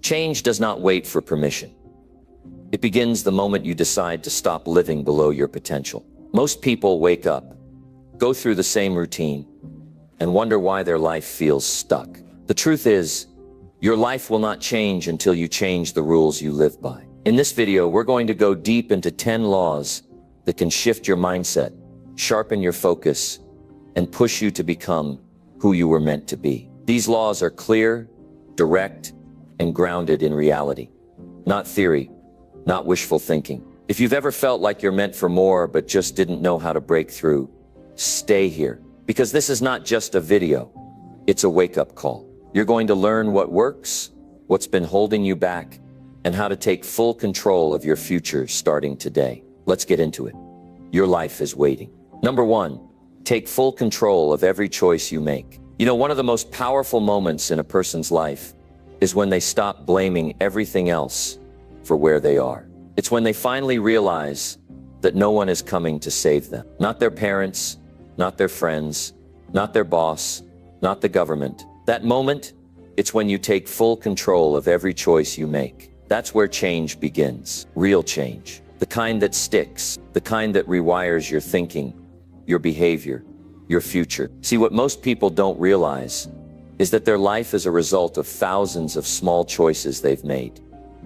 Change does not wait for permission. It begins the moment you decide to stop living below your potential. Most people wake up, go through the same routine, and wonder why their life feels stuck. The truth is, your life will not change until you change the rules you live by. In this video, we're going to go deep into 10 laws that can shift your mindset, sharpen your focus, and push you to become who you were meant to be. These laws are clear, direct, and grounded in reality, not theory, not wishful thinking. If you've ever felt like you're meant for more but just didn't know how to break through, stay here, because this is not just a video, it's a wake-up call. You're going to learn what works, what's been holding you back, and how to take full control of your future starting today. Let's get into it. Your life is waiting. Number 1, take full control of every choice you make. You know, one of the most powerful moments in a person's life is when they stop blaming everything else for where they are. It's when they finally realize that no one is coming to save them. Not their parents, not their friends, not their boss, not the government. That moment, it's when you take full control of every choice you make. That's where change begins. Real change. The kind that sticks. The kind that rewires your thinking, your behavior, your future. See, what most people don't realize is that their life is a result of thousands of small choices they've made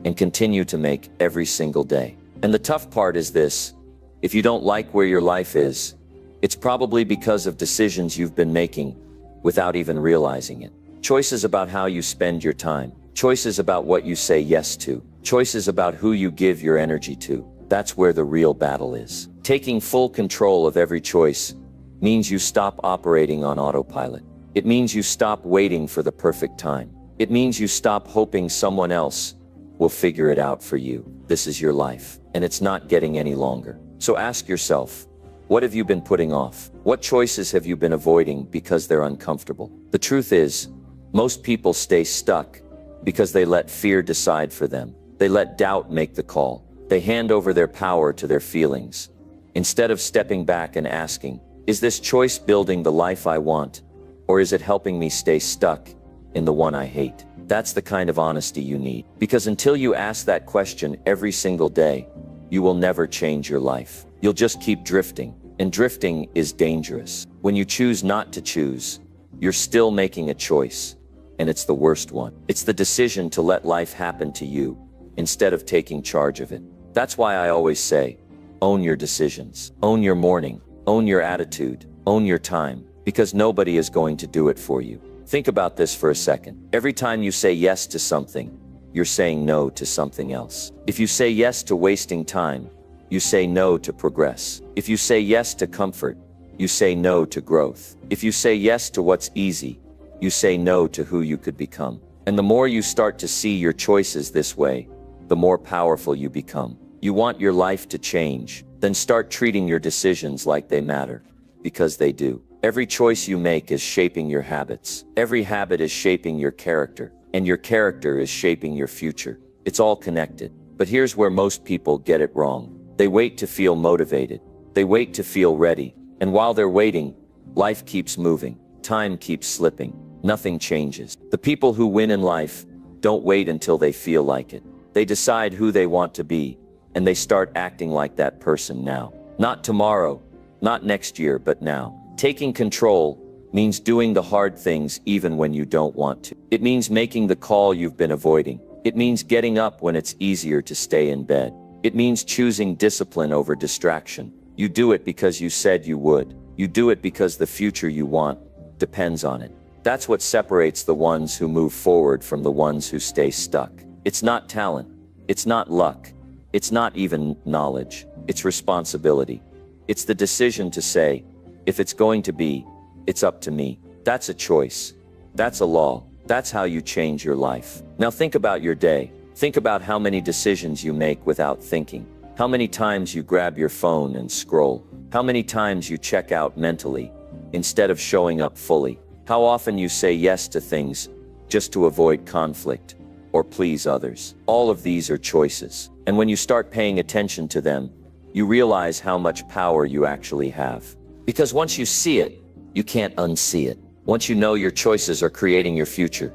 and continue to make every single day. And the tough part is this: if you don't like where your life is, it's probably because of decisions you've been making without even realizing it. Choices about how you spend your time, choices about what you say yes to, choices about who you give your energy to. That's where the real battle is. Taking full control of every choice means you stop operating on autopilot. It means you stop waiting for the perfect time. It means you stop hoping someone else will figure it out for you. This is your life, and it's not getting any longer. So ask yourself, what have you been putting off? What choices have you been avoiding because they're uncomfortable? The truth is, most people stay stuck because they let fear decide for them. They let doubt make the call. They hand over their power to their feelings, instead of stepping back and asking, is this choice building the life I want? Or is it helping me stay stuck in the one I hate? That's the kind of honesty you need. Because until you ask that question every single day, you will never change your life. You'll just keep drifting. And drifting is dangerous. When you choose not to choose, you're still making a choice. And it's the worst one. It's the decision to let life happen to you instead of taking charge of it. That's why I always say, own your decisions. Own your morning. Own your attitude. Own your time. Because nobody is going to do it for you. Think about this for a second. Every time you say yes to something, you're saying no to something else. If you say yes to wasting time, you say no to progress. If you say yes to comfort, you say no to growth. If you say yes to what's easy, you say no to who you could become. And the more you start to see your choices this way, the more powerful you become. You want your life to change, then start treating your decisions like they matter, because they do. Every choice you make is shaping your habits. Every habit is shaping your character, and your character is shaping your future. It's all connected. But here's where most people get it wrong. They wait to feel motivated. They wait to feel ready. And while they're waiting, life keeps moving. Time keeps slipping. Nothing changes. The people who win in life don't wait until they feel like it. They decide who they want to be, and they start acting like that person now. Not tomorrow, not next year, but now. Taking control means doing the hard things even when you don't want to. It means making the call you've been avoiding. It means getting up when it's easier to stay in bed. It means choosing discipline over distraction. You do it because you said you would. You do it because the future you want depends on it. That's what separates the ones who move forward from the ones who stay stuck. It's not talent. It's not luck. It's not even knowledge. It's responsibility. It's the decision to say, if it's going to be, it's up to me. That's a choice. That's a law. That's how you change your life. Now think about your day. Think about how many decisions you make without thinking. How many times you grab your phone and scroll. How many times you check out mentally instead of showing up fully. How often you say yes to things just to avoid conflict or please others. All of these are choices. And when you start paying attention to them, you realize how much power you actually have. Because once you see it, you can't unsee it. Once you know your choices are creating your future,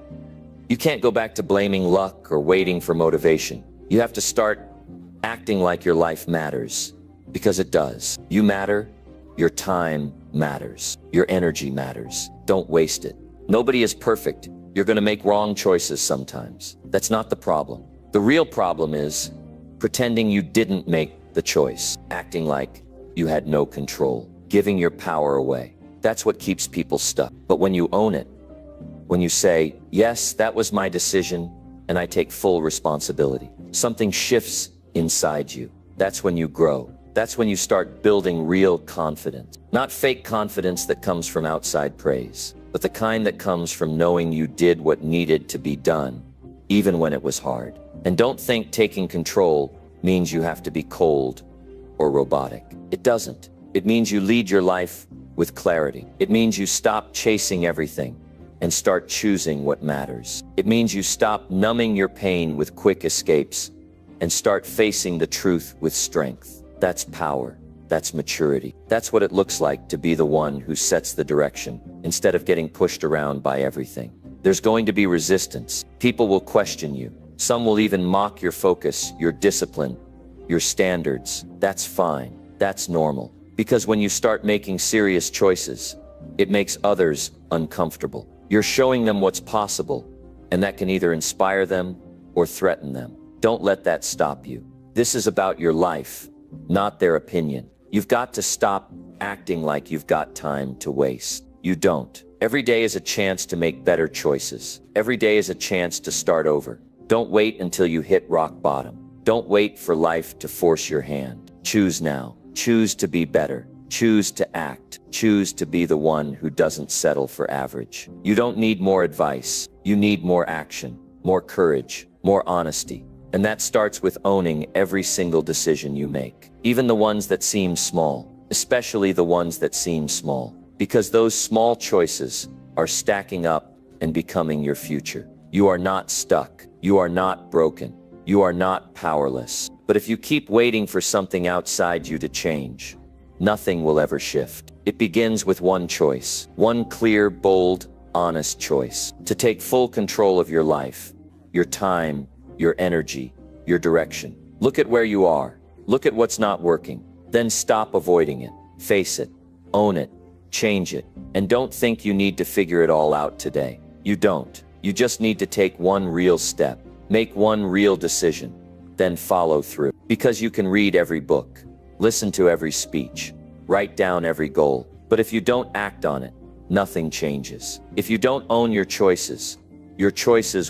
You can't go back to blaming luck or waiting for motivation. You have to start acting like your life matters, because it does. You matter, your time matters, your energy matters. Don't waste it. Nobody is perfect. You're going to make wrong choices sometimes. That's not the problem. The real problem is pretending you didn't make the choice, acting like you had no control, giving your power away. That's what keeps people stuck. But when you own it, when you say, yes, that was my decision, and I take full responsibility, something shifts inside you. That's when you grow. That's when you start building real confidence. Not fake confidence that comes from outside praise, but the kind that comes from knowing you did what needed to be done, even when it was hard. And don't think taking control means you have to be cold or robotic. It doesn't. It means you lead your life with clarity. It means you stop chasing everything and start choosing what matters. It means you stop numbing your pain with quick escapes and start facing the truth with strength. That's power. That's maturity. That's what it looks like to be the one who sets the direction instead of getting pushed around by everything. There's going to be resistance. People will question you. Some will even mock your focus, your discipline, your standards. That's fine. That's normal. Because when you start making serious choices, it makes others uncomfortable. You're showing them what's possible, and that can either inspire them or threaten them. Don't let that stop you. This is about your life, not their opinion. You've got to stop acting like you've got time to waste. You don't. Every day is a chance to make better choices. Every day is a chance to start over. Don't wait until you hit rock bottom. Don't wait for life to force your hand. Choose now. Choose to be better. Choose to act. Choose to be the one who doesn't settle for average. You don't need more advice. You need more action, more courage, more honesty. And that starts with owning every single decision you make. Even the ones that seem small, especially the ones that seem small. Because those small choices are stacking up and becoming your future. You are not stuck. You are not broken. You are not powerless. But if you keep waiting for something outside you to change, nothing will ever shift. It begins with one choice, one clear, bold, honest choice. To take full control of your life, your time, your energy, your direction. Look at where you are. Look at what's not working. Then stop avoiding it. Face it. Own it. Change it. And don't think you need to figure it all out today. You don't. You just need to take one real step. Make one real decision. Then follow through. Because you can read every book, listen to every speech, write down every goal. But if you don't act on it, nothing changes. If you don't own your choices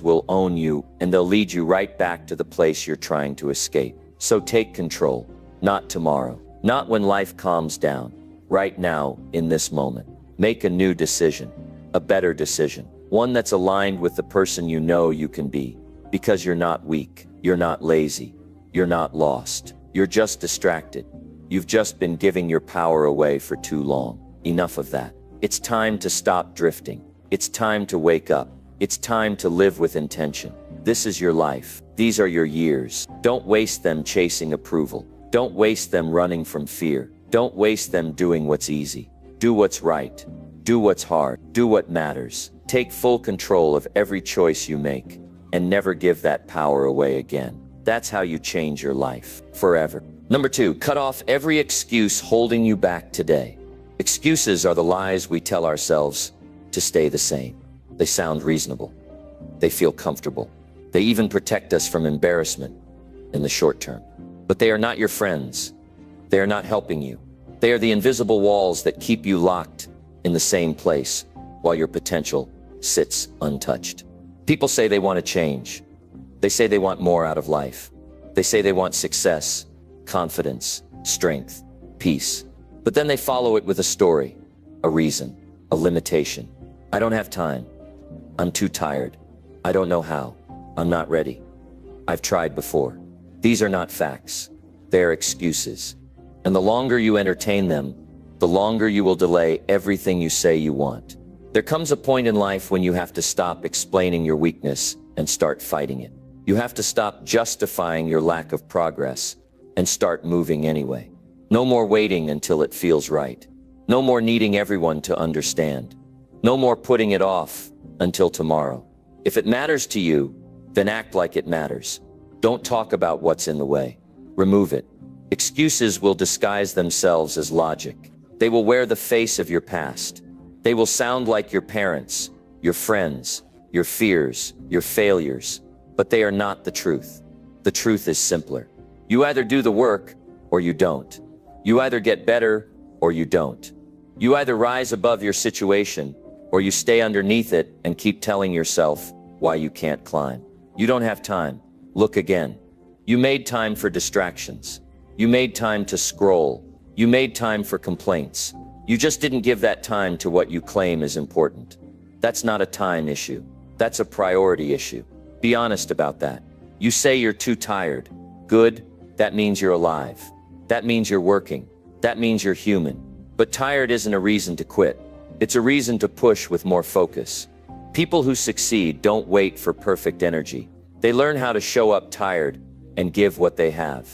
will own you, and they'll lead you right back to the place you're trying to escape. So take control. Not tomorrow. Not when life calms down. Right now, in this moment. Make a new decision. A better decision. One that's aligned with the person you know you can be. Because you're not weak. You're not lazy. You're not lost. You're just distracted. You've just been giving your power away for too long. Enough of that. It's time to stop drifting. It's time to wake up. It's time to live with intention. This is your life. These are your years. Don't waste them chasing approval. Don't waste them running from fear. Don't waste them doing what's easy. Do what's right. Do what's hard. Do what matters. Take full control of every choice you make, and never give that power away again. That's how you change your life forever. Number 2, cut off every excuse holding you back today. Excuses are the lies we tell ourselves to stay the same. They sound reasonable. They feel comfortable. They even protect us from embarrassment in the short term. But they are not your friends. They are not helping you. They are the invisible walls that keep you locked in the same place while your potential sits untouched. People say they want to change. They say they want more out of life. They say they want success, confidence, strength, peace. But then they follow it with a story, a reason, a limitation. I don't have time. I'm too tired. I don't know how. I'm not ready. I've tried before. These are not facts. They are excuses. And the longer you entertain them, the longer you will delay everything you say you want. There comes a point in life when you have to stop explaining your weakness and start fighting it. You have to stop justifying your lack of progress and start moving anyway. No more waiting until it feels right. No more needing everyone to understand. No more putting it off until tomorrow. If it matters to you, then act like it matters. Don't talk about what's in the way. Remove it. Excuses will disguise themselves as logic. They will wear the face of your past. They will sound like your parents, your friends, your fears, your failures, but they are not the truth. The truth is simpler. You either do the work or you don't. You either get better or you don't. You either rise above your situation or you stay underneath it and keep telling yourself why you can't climb. You don't have time. Look again. You made time for distractions. You made time to scroll. You made time for complaints. You just didn't give that time to what you claim is important. That's not a time issue. That's a priority issue. Be honest about that. You say you're too tired. Good. That means you're alive. That means you're working. That means you're human. But tired isn't a reason to quit. It's a reason to push with more focus. People who succeed don't wait for perfect energy. They learn how to show up tired and give what they have.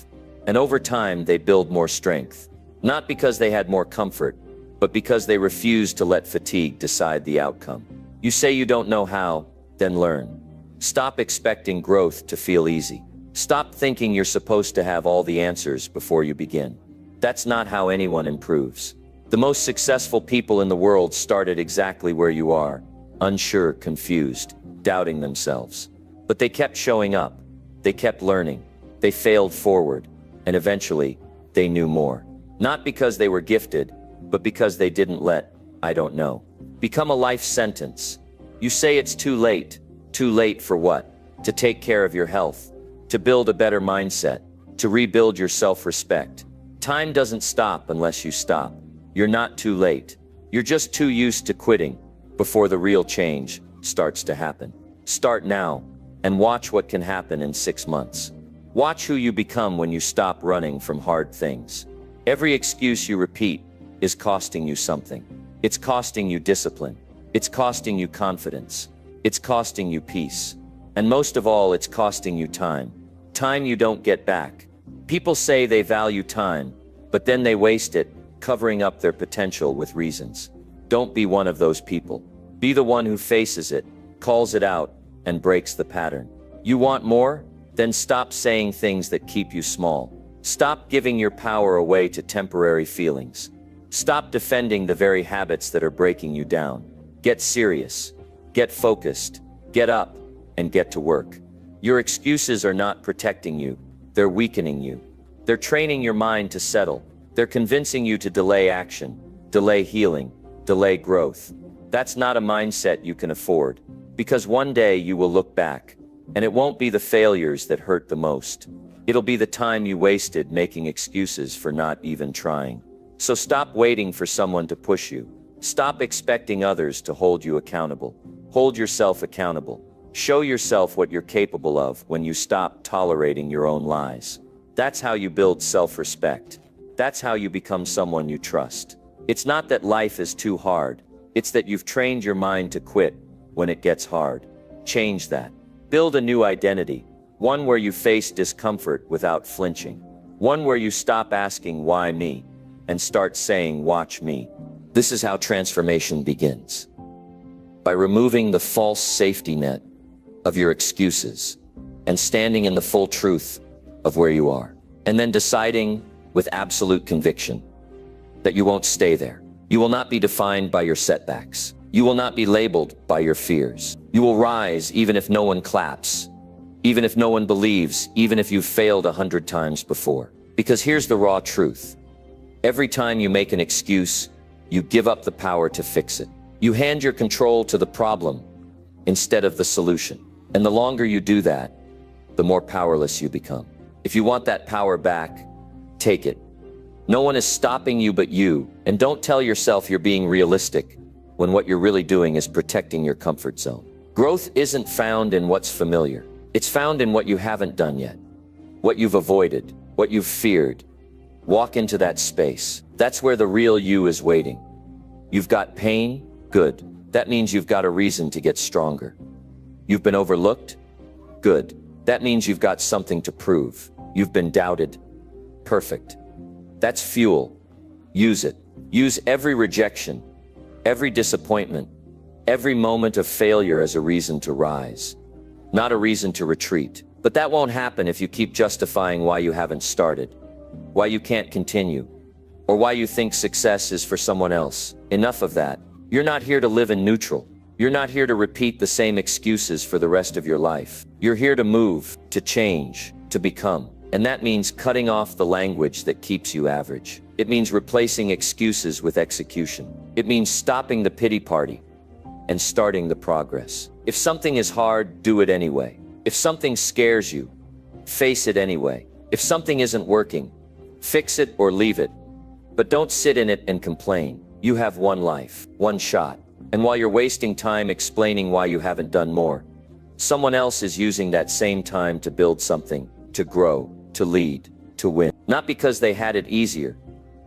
And over time, they build more strength. Not because they had more comfort, but because they refused to let fatigue decide the outcome. You say you don't know how, then learn. Stop expecting growth to feel easy. Stop thinking you're supposed to have all the answers before you begin. That's not how anyone improves. The most successful people in the world started exactly where you are, unsure, confused, doubting themselves. But they kept showing up. They kept learning. They failed forward. And eventually, they knew more. Not because they were gifted, but because they didn't let "I don't know" become a life sentence. You say it's too late. Too late for what? To take care of your health, to build a better mindset, to rebuild your self-respect. Time doesn't stop unless you stop. You're not too late. You're just too used to quitting before the real change starts to happen. Start now and watch what can happen in 6 months. Watch who you become when you stop running from hard things. Every excuse you repeat is costing you something. It's costing you discipline. It's costing you confidence. It's costing you peace. And most of all, it's costing you time. Time you don't get back. People say they value time, but then they waste it, covering up their potential with reasons. Don't be one of those people. Be the one who faces it, calls it out, and breaks the pattern. You want more? Then stop saying things that keep you small. Stop giving your power away to temporary feelings. Stop defending the very habits that are breaking you down. Get serious. Get focused. Get up and get to work. Your excuses are not protecting you. They're weakening you. They're training your mind to settle. They're convincing you to delay action, delay healing, delay growth. That's not a mindset you can afford, because one day you will look back, and it won't be the failures that hurt the most. It'll be the time you wasted making excuses for not even trying. So stop waiting for someone to push you. Stop expecting others to hold you accountable. Hold yourself accountable. Show yourself what you're capable of when you stop tolerating your own lies. That's how you build self-respect. That's how you become someone you trust. It's not that life is too hard. It's that you've trained your mind to quit when it gets hard. Change that. Build a new identity. One where you face discomfort without flinching. One where you stop asking "why me?" and start saying "watch me." This is how transformation begins. By removing the false safety net of your excuses and standing in the full truth of where you are. And then deciding with absolute conviction that you won't stay there. You will not be defined by your setbacks. You will not be labeled by your fears. You will rise even if no one claps, even if no one believes, even if you've failed 100 times before. Because here's the raw truth. Every time you make an excuse, you give up the power to fix it. You hand your control to the problem instead of the solution. And the longer you do that, the more powerless you become. If you want that power back, take it. No one is stopping you but you, and don't tell yourself you're being realistic when what you're really doing is protecting your comfort zone. Growth isn't found in what's familiar. It's found in what you haven't done yet, what you've avoided, what you've feared. Walk into that space. That's where the real you is waiting. You've got pain? Good. That means you've got a reason to get stronger. You've been overlooked? Good. That means you've got something to prove. You've been doubted? Perfect. That's fuel. Use it. Use every rejection, every disappointment, every moment of failure as a reason to rise, not a reason to retreat. But that won't happen if you keep justifying why you haven't started, why you can't continue, or why you think success is for someone else. Enough of that. You're not here to live in neutral. You're not here to repeat the same excuses for the rest of your life. You're here to move, to change, to become. And that means cutting off the language that keeps you average. It means replacing excuses with execution. It means stopping the pity party and starting the progress. If something is hard, do it anyway. If something scares you, face it anyway. If something isn't working, fix it or leave it. But don't sit in it and complain. You have one life, one shot. And while you're wasting time explaining why you haven't done more, someone else is using that same time to build something, to grow, to lead, to win. Not because they had it easier,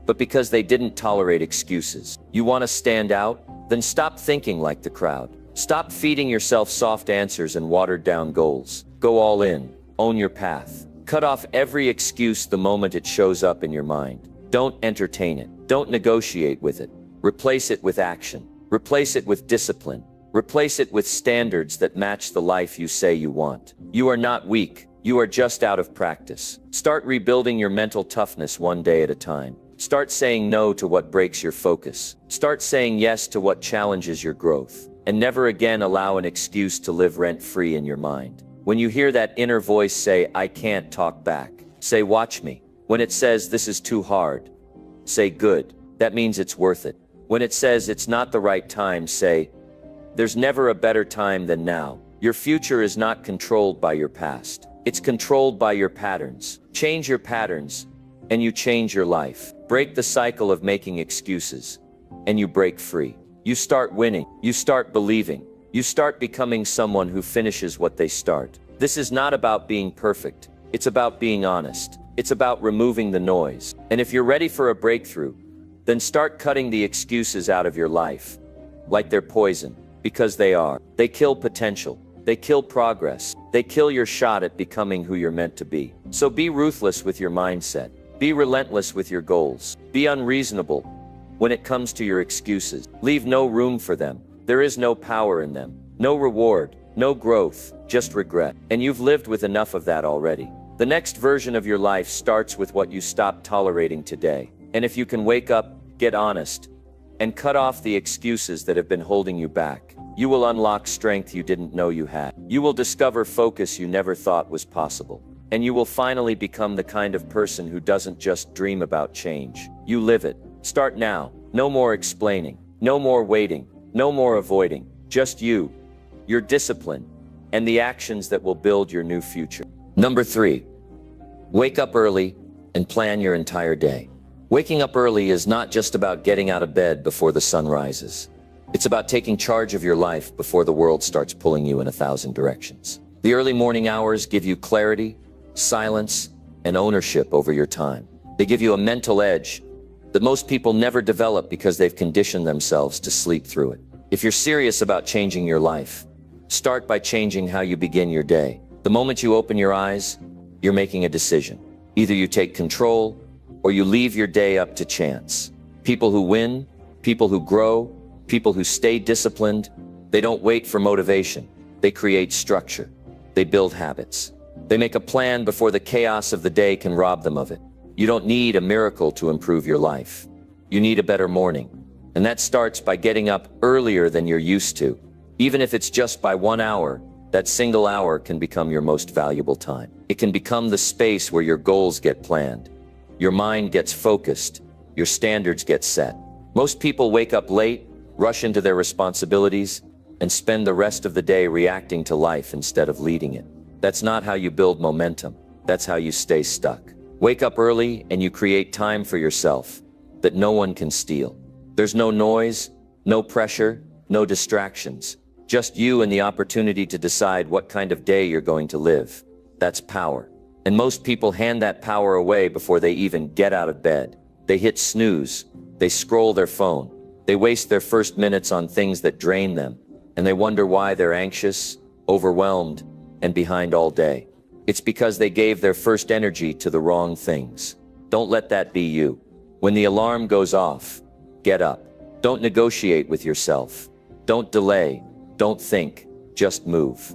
but because they didn't tolerate excuses. You want to stand out? Then stop thinking like the crowd. Stop feeding yourself soft answers and watered-down goals. Go all in. Own your path. Cut off every excuse the moment it shows up in your mind. Don't entertain it. Don't negotiate with it. Replace it with action. Replace it with discipline. Replace it with standards that match the life you say you want. You are not weak. You are just out of practice. Start rebuilding your mental toughness one day at a time. Start saying no to what breaks your focus. Start saying yes to what challenges your growth. And never again allow an excuse to live rent-free in your mind. When you hear that inner voice say, "I can't talk back," say, "Watch me." When it says, "This is too hard," say, "Good. That means it's worth it." When it says, "It's not the right time," say, "There's never a better time than now." Your future is not controlled by your past. It's controlled by your patterns. Change your patterns, and you change your life. Break the cycle of making excuses, and you break free. You start winning. You start believing. You start becoming someone who finishes what they start. This is not about being perfect. It's about being honest. It's about removing the noise. And if you're ready for a breakthrough, then start cutting the excuses out of your life, like they're poison, because they are. They kill potential. They kill progress. They kill your shot at becoming who you're meant to be. So be ruthless with your mindset. Be relentless with your goals. Be unreasonable when it comes to your excuses. Leave no room for them. There is no power in them. No reward, no growth, just regret. And you've lived with enough of that already. The next version of your life starts with what you stop tolerating today. And if you can wake up, get honest, and cut off the excuses that have been holding you back, you will unlock strength you didn't know you had. You will discover focus you never thought was possible. And you will finally become the kind of person who doesn't just dream about change. You live it. Start now. No more explaining. No more waiting. No more avoiding. Just you, your discipline, and the actions that will build your new future. Number 3, wake up early and plan your entire day. Waking up early is not just about getting out of bed before the sun rises. It's about taking charge of your life before the world starts pulling you in 1,000 directions. The early morning hours give you clarity, silence, and ownership over your time. They give you a mental edge that most people never develop because they've conditioned themselves to sleep through it. If you're serious about changing your life, start by changing how you begin your day. The moment you open your eyes, you're making a decision. Either you take control, or you leave your day up to chance. People who win, people who grow, people who stay disciplined, they don't wait for motivation. They create structure. They build habits. They make a plan before the chaos of the day can rob them of it. You don't need a miracle to improve your life. You need a better morning. And that starts by getting up earlier than you're used to. Even if it's just by 1 hour, that single hour can become your most valuable time. It can become the space where your goals get planned. Your mind gets focused. Your standards get set. Most people wake up late, rush into their responsibilities, and spend the rest of the day reacting to life instead of leading it. That's not how you build momentum. That's how you stay stuck. Wake up early and you create time for yourself that no one can steal. There's no noise, no pressure, no distractions. Just you and the opportunity to decide what kind of day you're going to live. That's power. And most people hand that power away before they even get out of bed. They hit snooze. They scroll their phone. They waste their first minutes on things that drain them. And they wonder why they're anxious, overwhelmed, and behind all day. It's because they gave their first energy to the wrong things. Don't let that be you. When the alarm goes off, get up. Don't negotiate with yourself. Don't delay, don't think, just move.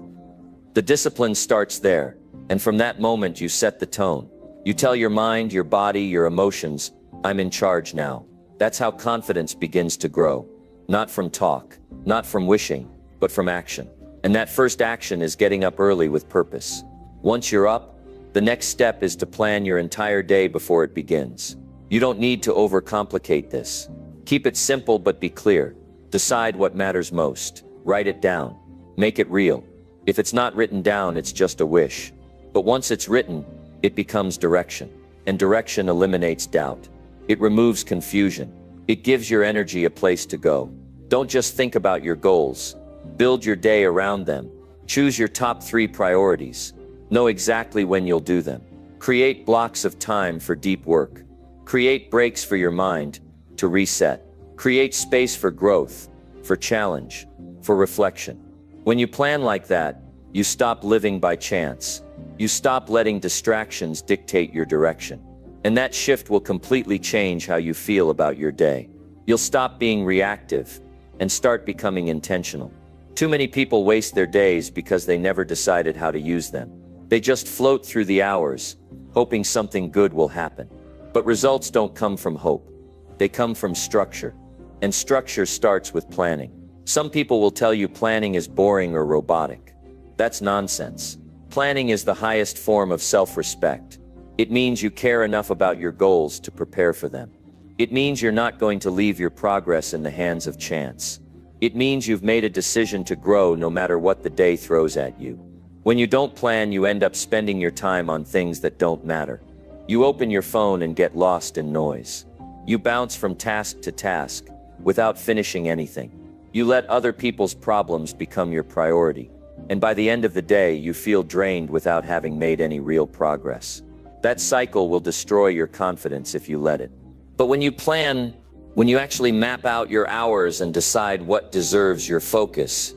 The discipline starts there, and from that moment you set the tone. You tell your mind, your body, your emotions, I'm in charge now. That's how confidence begins to grow. Not from talk, not from wishing, but from action. And that first action is getting up early with purpose. Once you're up, the next step is to plan your entire day before it begins. You don't need to overcomplicate this. Keep it simple but be clear. Decide what matters most. Write it down. Make it real. If it's not written down, it's just a wish. But once it's written, it becomes direction. And direction eliminates doubt. It removes confusion. It gives your energy a place to go. Don't just think about your goals. Build your day around them. Choose your top 3 priorities. Know exactly when you'll do them. Create blocks of time for deep work. Create breaks for your mind to reset. Create space for growth, for challenge, for reflection. When you plan like that, you stop living by chance. You stop letting distractions dictate your direction. And that shift will completely change how you feel about your day. You'll stop being reactive and start becoming intentional. Too many people waste their days because they never decided how to use them. They just float through the hours, hoping something good will happen. But results don't come from hope. They come from structure. And structure starts with planning. Some people will tell you planning is boring or robotic. That's nonsense. Planning is the highest form of self-respect. It means you care enough about your goals to prepare for them. It means you're not going to leave your progress in the hands of chance. It means you've made a decision to grow no matter what the day throws at you. When you don't plan, you end up spending your time on things that don't matter. You open your phone and get lost in noise. You bounce from task to task without finishing anything. You let other people's problems become your priority. And by the end of the day, you feel drained without having made any real progress. That cycle will destroy your confidence if you let it. But when you plan, when you actually map out your hours and decide what deserves your focus,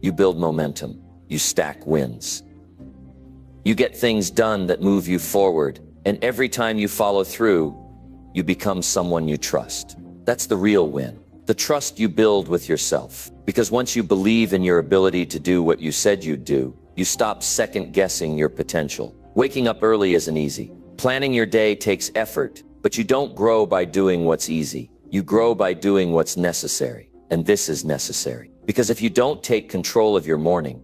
you build momentum. You stack wins. You get things done that move you forward. And every time you follow through, you become someone you trust. That's the real win. The trust you build with yourself. Because once you believe in your ability to do what you said you'd do, you stop second-guessing your potential. Waking up early isn't easy. Planning your day takes effort, but you don't grow by doing what's easy. You grow by doing what's necessary. And this is necessary. Because if you don't take control of your morning,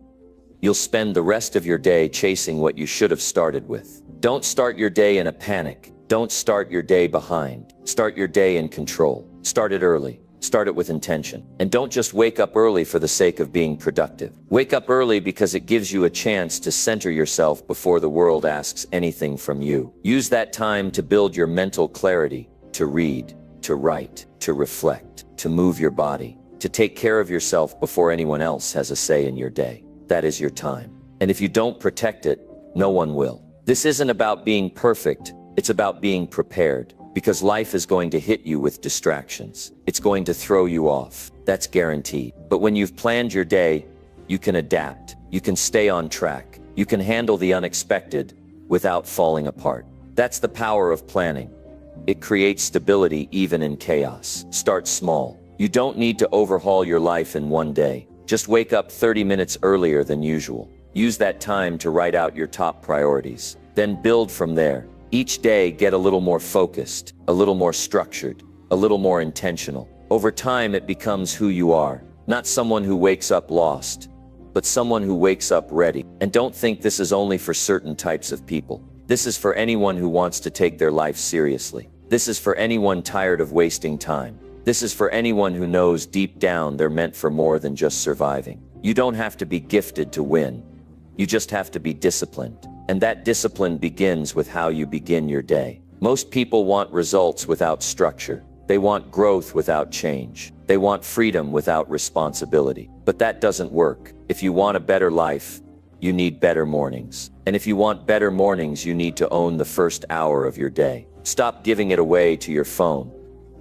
you'll spend the rest of your day chasing what you should have started with. Don't start your day in a panic. Don't start your day behind. Start your day in control. Start it early. Start it with intention. And don't just wake up early for the sake of being productive. Wake up early because it gives you a chance to center yourself before the world asks anything from you. Use that time to build your mental clarity, to read, to write, to reflect, to move your body, to take care of yourself before anyone else has a say in your day. That is your time. And if you don't protect it, no one will. This isn't about being perfect. It's about being prepared. Because life is going to hit you with distractions. It's going to throw you off. That's guaranteed. But when you've planned your day, you can adapt. You can stay on track. You can handle the unexpected without falling apart. That's the power of planning. It creates stability even in chaos. Start small. You don't need to overhaul your life in one day. Just wake up 30 minutes earlier than usual. Use that time to write out your top priorities. Then build from there. Each day, get a little more focused, a little more structured, a little more intentional. Over time, it becomes who you are. Not someone who wakes up lost, but someone who wakes up ready. And don't think this is only for certain types of people. This is for anyone who wants to take their life seriously. This is for anyone tired of wasting time. This is for anyone who knows deep down they're meant for more than just surviving. You don't have to be gifted to win. You just have to be disciplined. And that discipline begins with how you begin your day. Most people want results without structure. They want growth without change. They want freedom without responsibility. But that doesn't work. If you want a better life, you need better mornings. And if you want better mornings, you need to own the first hour of your day. Stop giving it away to your phone,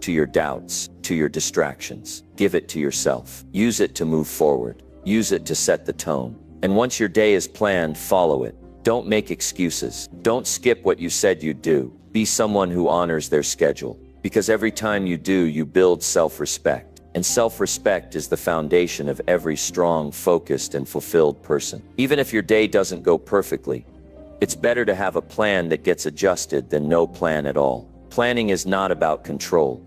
to your doubts, to your distractions. Give it to yourself. Use it to move forward. Use it to set the tone. And once your day is planned, follow it. Don't make excuses. Don't skip what you said you'd do. Be someone who honors their schedule. Because every time you do, you build self-respect. And self-respect is the foundation of every strong, focused, and fulfilled person. Even if your day doesn't go perfectly, it's better to have a plan that gets adjusted than no plan at all. Planning is not about control.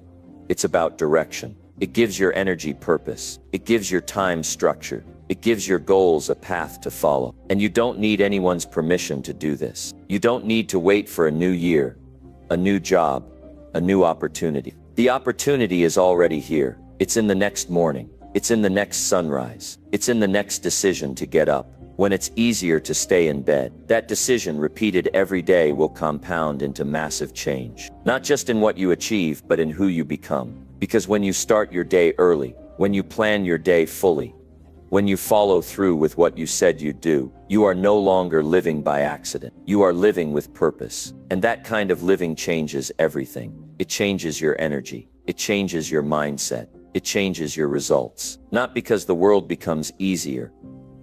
It's about direction. It gives your energy purpose. It gives your time structure. It gives your goals a path to follow. And you don't need anyone's permission to do this. You don't need to wait for a new year, a new job, a new opportunity. The opportunity is already here. It's in the next morning. It's in the next sunrise. It's in the next decision to get up. When it's easier to stay in bed, that decision repeated every day will compound into massive change. Not just in what you achieve, but in who you become. Because when you start your day early, when you plan your day fully, when you follow through with what you said you'd do, you are no longer living by accident. You are living with purpose. And that kind of living changes everything. It changes your energy. It changes your mindset. It changes your results. Not because the world becomes easier,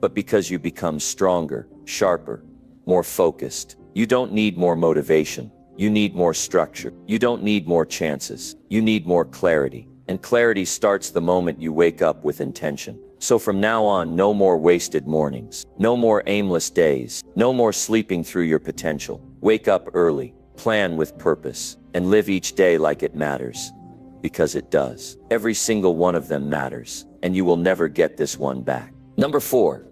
but because you become stronger, sharper, more focused. You don't need more motivation. You need more structure. You don't need more chances. You need more clarity. And clarity starts the moment you wake up with intention. So from now on, no more wasted mornings. No more aimless days. No more sleeping through your potential. Wake up early, plan with purpose, and live each day like it matters. Because it does. Every single one of them matters, and you will never get this one back. Number 4,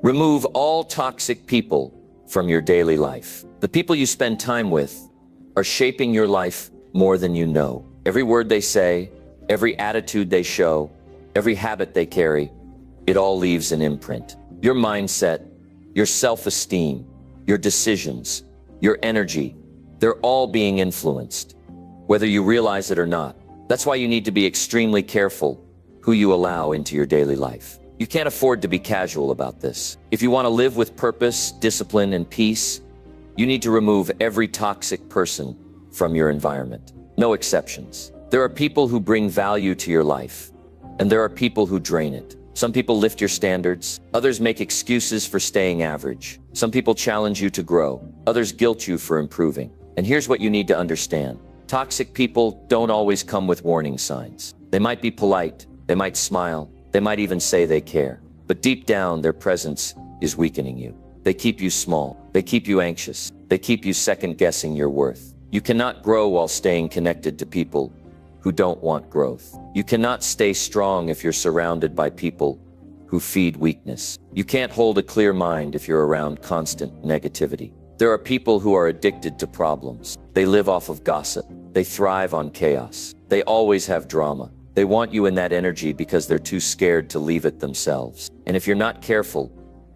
remove all toxic people from your daily life. The people you spend time with are shaping your life more than you know. Every word they say, every attitude they show, every habit they carry, it all leaves an imprint. Your mindset, your self-esteem, your decisions, your energy, they're all being influenced, whether you realize it or not. That's why you need to be extremely careful who you allow into your daily life. You can't afford to be casual about this. If you want to live with purpose, discipline, and peace, you need to remove every toxic person from your environment. No exceptions. There are people who bring value to your life, and there are people who drain it. Some people lift your standards. Others make excuses for staying average. Some people challenge you to grow. Others guilt you for improving. And here's what you need to understand. Toxic people don't always come with warning signs. They might be polite. They might smile. They might even say they care. But deep down, their presence is weakening you. They keep you small. They keep you anxious. They keep you second-guessing your worth. You cannot grow while staying connected to people who don't want growth. You cannot stay strong if you're surrounded by people who feed weakness. You can't hold a clear mind if you're around constant negativity. There are people who are addicted to problems. They live off of gossip. They thrive on chaos. They always have drama. They want you in that energy because they're too scared to leave it themselves. And if you're not careful,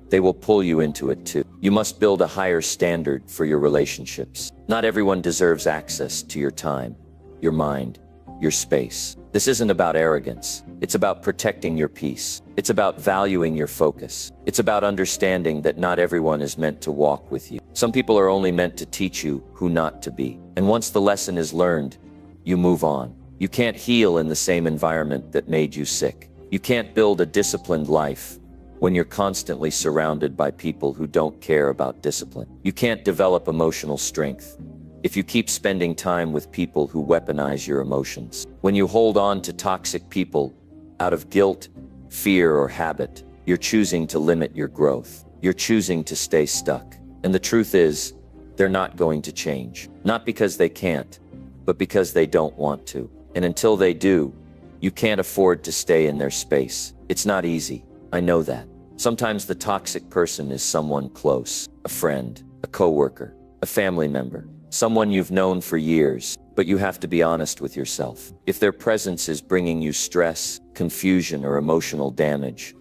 they will pull you into it too. You must build a higher standard for your relationships. Not everyone deserves access to your time, your mind, your space. This isn't about arrogance. It's about protecting your peace. It's about valuing your focus. It's about understanding that not everyone is meant to walk with you. Some people are only meant to teach you who not to be. And once the lesson is learned, you move on. You can't heal in the same environment that made you sick. You can't build a disciplined life when you're constantly surrounded by people who don't care about discipline. You can't develop emotional strength if you keep spending time with people who weaponize your emotions. When you hold on to toxic people out of guilt, fear, or habit, you're choosing to limit your growth. You're choosing to stay stuck. And the truth is, they're not going to change. Not because they can't, but because they don't want to. And until they do, you can't afford to stay in their space. It's not easy. I know that. Sometimes the toxic person is someone close, a friend, a coworker, a family member, someone you've known for years, but you have to be honest with yourself. If their presence is bringing you stress, confusion, or emotional damage,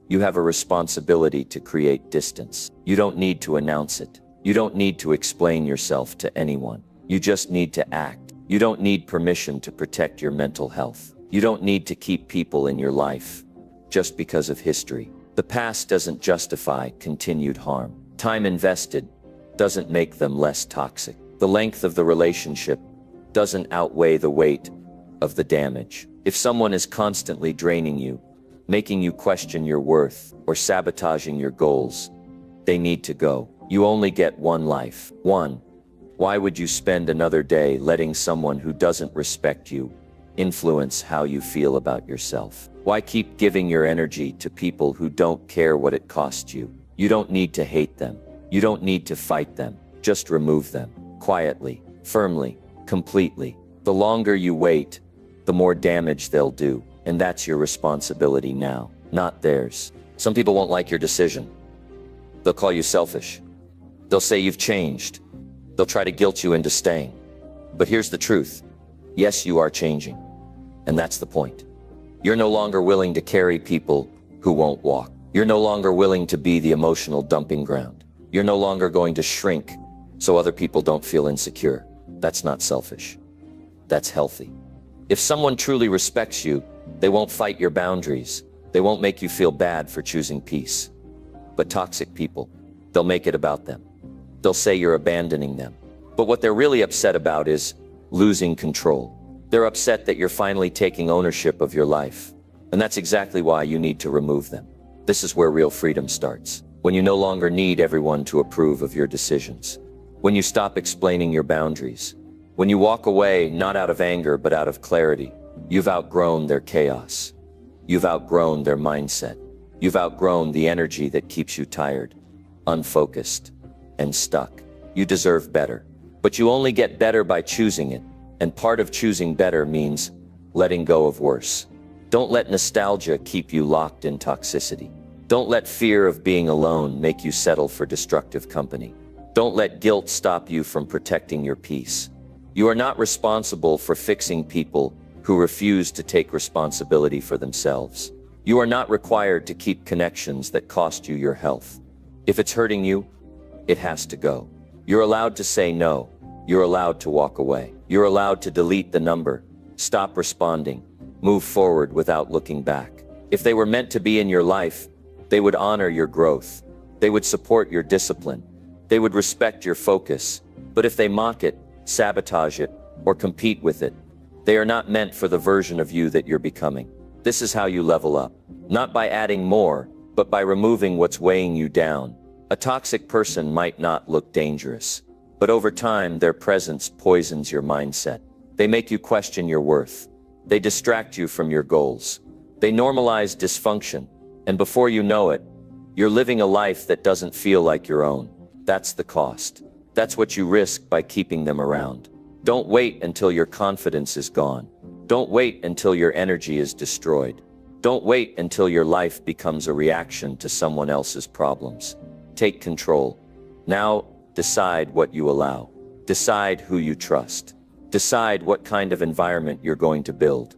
you have a responsibility to create distance. You don't need to announce it. You don't need to explain yourself to anyone. You just need to act. You don't need permission to protect your mental health. You don't need to keep people in your life just because of history. The past doesn't justify continued harm. Time invested doesn't make them less toxic. The length of the relationship doesn't outweigh the weight of the damage. If someone is constantly draining you, making you question your worth, or sabotaging your goals, they need to go. You only get one life. Why would you spend another day letting someone who doesn't respect you influence how you feel about yourself? Why keep giving your energy to people who don't care what it costs you? You don't need to hate them. You don't need to fight them. Just remove them. Quietly, firmly, completely. The longer you wait, the more damage they'll do. And that's your responsibility now, not theirs. Some people won't like your decision. They'll call you selfish. They'll say you've changed. They'll try to guilt you into staying. But here's the truth. Yes, you are changing. And that's the point. You're no longer willing to carry people who won't walk. You're no longer willing to be the emotional dumping ground. You're no longer going to shrink so other people don't feel insecure. That's not selfish. That's healthy. If someone truly respects you, they won't fight your boundaries. They won't make you feel bad for choosing peace. But toxic people, they'll make it about them. They'll say you're abandoning them. But what they're really upset about is losing control. They're upset that you're finally taking ownership of your life. And that's exactly why you need to remove them. This is where real freedom starts. When you no longer need everyone to approve of your decisions. When you stop explaining your boundaries. When you walk away, not out of anger, but out of clarity. You've outgrown their chaos. You've outgrown their mindset. You've outgrown the energy that keeps you tired, unfocused, and stuck. You deserve better. But you only get better by choosing it. And part of choosing better means letting go of worse. Don't let nostalgia keep you locked in toxicity. Don't let fear of being alone make you settle for destructive company. Don't let guilt stop you from protecting your peace. You are not responsible for fixing people who refuse to take responsibility for themselves. You are not required to keep connections that cost you your health. If it's hurting you, it has to go. You're allowed to say no. You're allowed to walk away. You're allowed to delete the number, stop responding, move forward without looking back. If they were meant to be in your life, they would honor your growth. They would support your discipline. They would respect your focus. But if they mock it, sabotage it, or compete with it, they are not meant for the version of you that you're becoming. This is how you level up. Not by adding more, but by removing what's weighing you down. A toxic person might not look dangerous, but over time, their presence poisons your mindset. They make you question your worth. They distract you from your goals. They normalize dysfunction, and before you know it, you're living a life that doesn't feel like your own. That's the cost. That's what you risk by keeping them around. Don't wait until your confidence is gone. Don't wait until your energy is destroyed. Don't wait until your life becomes a reaction to someone else's problems. Take control. Now, decide what you allow. Decide who you trust. Decide what kind of environment you're going to build,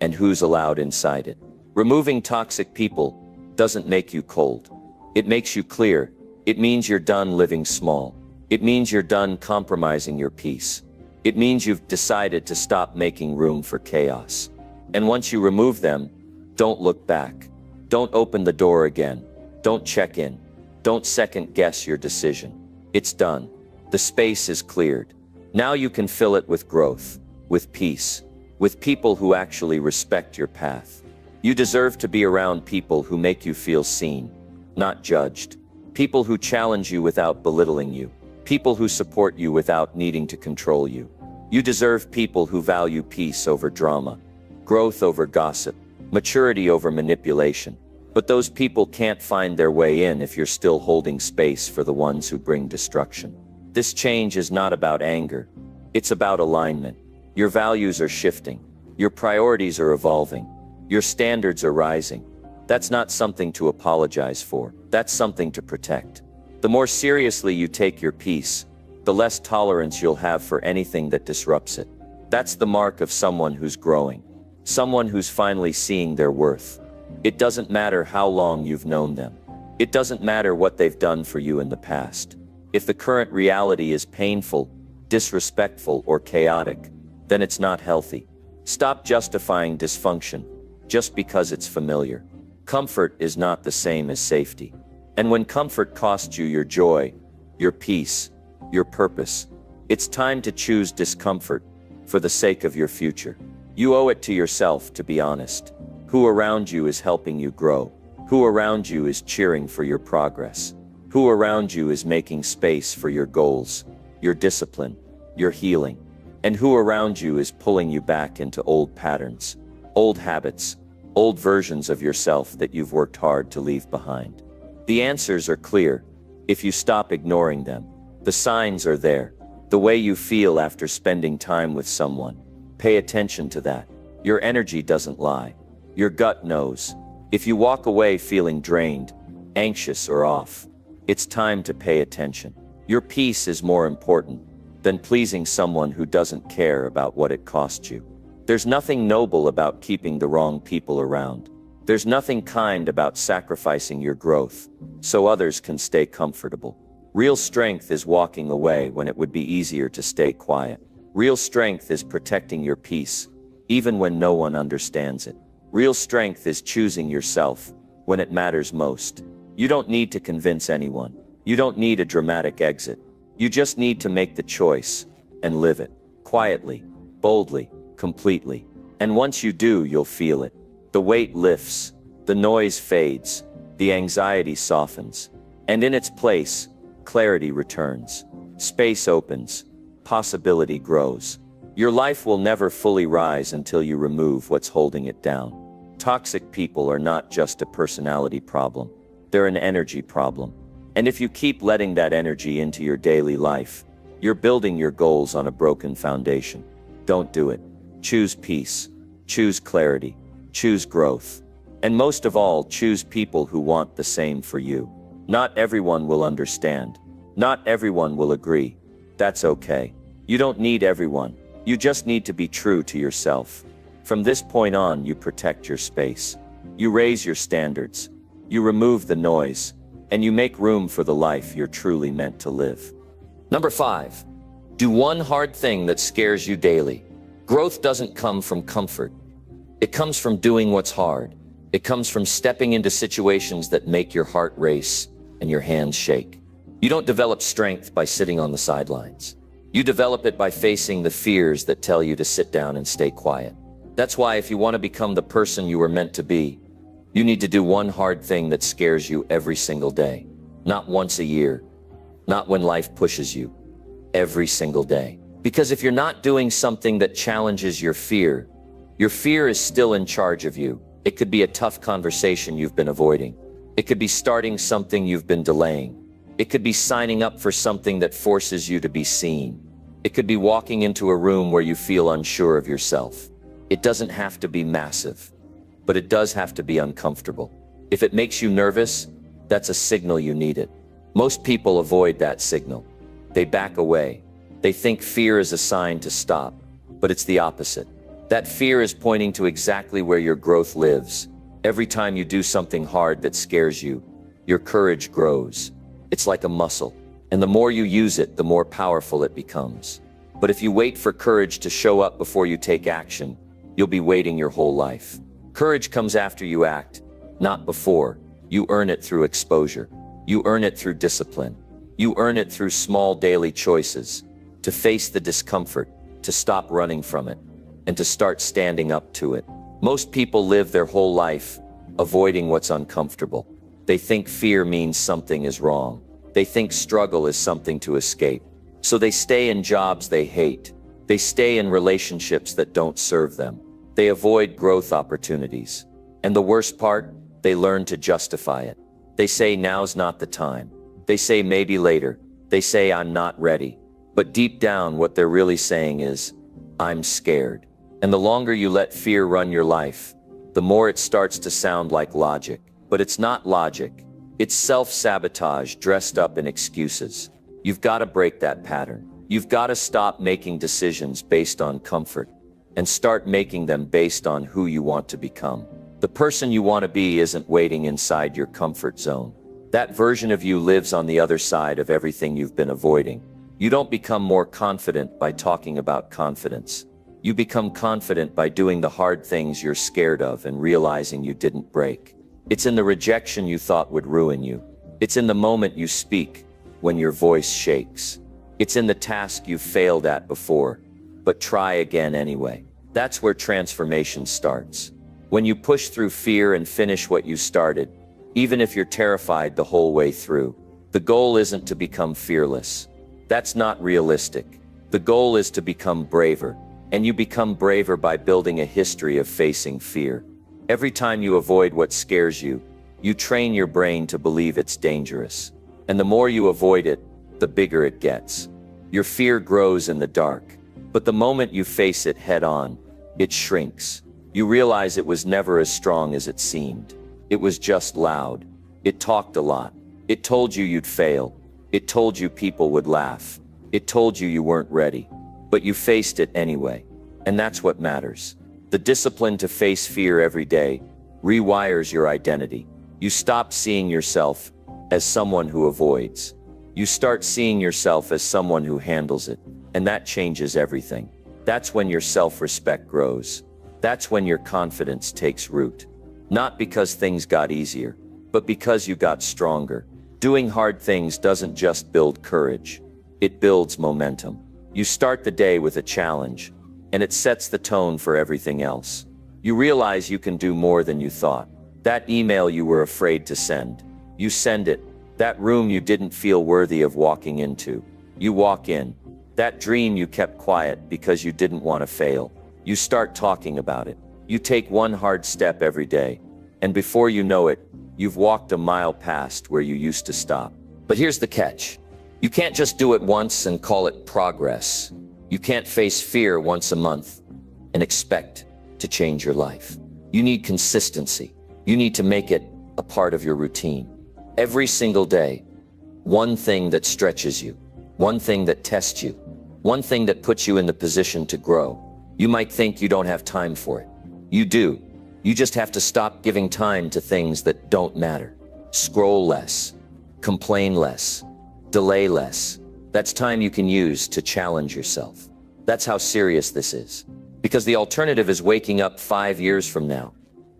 and who's allowed inside it. Removing toxic people doesn't make you cold. It makes you clear. It means you're done living small. It means you're done compromising your peace. It means you've decided to stop making room for chaos. And once you remove them, don't look back. Don't open the door again. Don't check in. Don't second guess your decision. It's done. The space is cleared. Now you can fill it with growth, with peace, with people who actually respect your path. You deserve to be around people who make you feel seen, not judged. People who challenge you without belittling you. People who support you without needing to control you. You deserve people who value peace over drama, growth over gossip, maturity over manipulation. But those people can't find their way in if you're still holding space for the ones who bring destruction. This change is not about anger. It's about alignment. Your values are shifting. Your priorities are evolving. Your standards are rising. That's not something to apologize for. That's something to protect. The more seriously you take your peace, the less tolerance you'll have for anything that disrupts it. That's the mark of someone who's growing. Someone who's finally seeing their worth. It doesn't matter how long you've known them. It doesn't matter what they've done for you in the past. If the current reality is painful, disrespectful, or chaotic, then it's not healthy. Stop justifying dysfunction just because it's familiar. Comfort is not the same as safety. And when comfort costs you your joy, your peace, your purpose, it's time to choose discomfort for the sake of your future. You owe it to yourself to be honest. Who around you is helping you grow? Who around you is cheering for your progress? Who around you is making space for your goals, your discipline, your healing? And who around you is pulling you back into old patterns, old habits, old versions of yourself that you've worked hard to leave behind? The answers are clear if you stop ignoring them. The signs are there. The way you feel after spending time with someone. Pay attention to that. Your energy doesn't lie. Your gut knows. If you walk away feeling drained, anxious, or off, it's time to pay attention. Your peace is more important than pleasing someone who doesn't care about what it cost you. There's nothing noble about keeping the wrong people around. There's nothing kind about sacrificing your growth so others can stay comfortable. Real strength is walking away when it would be easier to stay quiet. Real strength is protecting your peace, even when no one understands it. Real strength is choosing yourself when it matters most. You don't need to convince anyone. You don't need a dramatic exit. You just need to make the choice and live it. Quietly, boldly, completely. And once you do, you'll feel it. The weight lifts, the noise fades, the anxiety softens, and in its place, clarity returns. Space opens. Possibility grows. Your life will never fully rise until you remove what's holding it down. Toxic people are not just a personality problem. They're an energy problem. And if you keep letting that energy into your daily life, you're building your goals on a broken foundation. Don't do it. Choose peace. Choose clarity. Choose growth. And most of all, choose people who want the same for you. Not everyone will understand. Not everyone will agree. That's okay. You don't need everyone. You just need to be true to yourself. From this point on, you protect your space. You raise your standards. You remove the noise. And you make room for the life you're truly meant to live. Number 5. Do one hard thing that scares you daily. Growth doesn't come from comfort. It comes from doing what's hard. It comes from stepping into situations that make your heart race and your hands shake. You don't develop strength by sitting on the sidelines. You develop it by facing the fears that tell you to sit down and stay quiet. That's why if you want to become the person you were meant to be, you need to do one hard thing that scares you every single day. Not once a year. Not when life pushes you. Every single day. Because if you're not doing something that challenges your fear is still in charge of you. It could be a tough conversation you've been avoiding. It could be starting something you've been delaying. It could be signing up for something that forces you to be seen. It could be walking into a room where you feel unsure of yourself. It doesn't have to be massive, but it does have to be uncomfortable. If it makes you nervous, that's a signal you need it. Most people avoid that signal. They back away. They think fear is a sign to stop, but it's the opposite. That fear is pointing to exactly where your growth lives. Every time you do something hard that scares you, your courage grows. It's like a muscle, and the more you use it, the more powerful it becomes. But if you wait for courage to show up before you take action, you'll be waiting your whole life. Courage comes after you act, not before. You earn it through exposure. You earn it through discipline. You earn it through small daily choices. To face the discomfort, to stop running from it, and to start standing up to it. Most people live their whole life avoiding what's uncomfortable. They think fear means something is wrong. They think struggle is something to escape. So they stay in jobs they hate. They stay in relationships that don't serve them. They avoid growth opportunities. And the worst part, they learn to justify it. They say now's not the time. They say maybe later. They say I'm not ready. But deep down, what they're really saying is, I'm scared. And the longer you let fear run your life, the more it starts to sound like logic. But it's not logic. It's self-sabotage dressed up in excuses. You've got to break that pattern. You've got to stop making decisions based on comfort and start making them based on who you want to become. The person you want to be isn't waiting inside your comfort zone. That version of you lives on the other side of everything you've been avoiding. You don't become more confident by talking about confidence. You become confident by doing the hard things you're scared of and realizing you didn't break. It's in the rejection you thought would ruin you. It's in the moment you speak, when your voice shakes. It's in the task you've failed at before, but try again anyway. That's where transformation starts. When you push through fear and finish what you started, even if you're terrified the whole way through. The goal isn't to become fearless. That's not realistic. The goal is to become braver, and you become braver by building a history of facing fear. Every time you avoid what scares you, you train your brain to believe it's dangerous. And the more you avoid it, the bigger it gets. Your fear grows in the dark, but the moment you face it head on, it shrinks. You realize it was never as strong as it seemed. It was just loud. It talked a lot. It told you you'd fail. It told you people would laugh. It told you you weren't ready. But you faced it anyway. And that's what matters. The discipline to face fear every day rewires your identity. You stop seeing yourself as someone who avoids. You start seeing yourself as someone who handles it. And that changes everything. That's when your self-respect grows. That's when your confidence takes root. Not because things got easier, but because you got stronger. Doing hard things doesn't just build courage. It builds momentum. You start the day with a challenge, and it sets the tone for everything else. You realize you can do more than you thought. That email you were afraid to send, you send it. That room you didn't feel worthy of walking into, you walk in. That dream you kept quiet because you didn't want to fail, you start talking about it. You take one hard step every day, and before you know it, you've walked a mile past where you used to stop. But here's the catch. You can't just do it once and call it progress. You can't face fear once a month and expect to change your life. You need consistency. You need to make it a part of your routine. Every single day, one thing that stretches you, one thing that tests you, one thing that puts you in the position to grow. You might think you don't have time for it. You do. You just have to stop giving time to things that don't matter. Scroll less, complain less, delay less. That's time you can use to challenge yourself. That's how serious this is. Because the alternative is waking up 5 years from now,